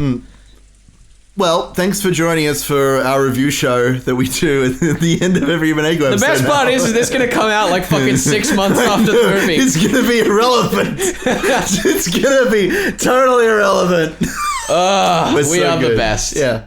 Well, thanks for joining us for our review show that we do at the end of every Umineko episode.
The best part is this gonna come out like fucking 6 months after the movie.
It's gonna be irrelevant. It's gonna be totally irrelevant.
We
so
are the
good.
best.
Yeah.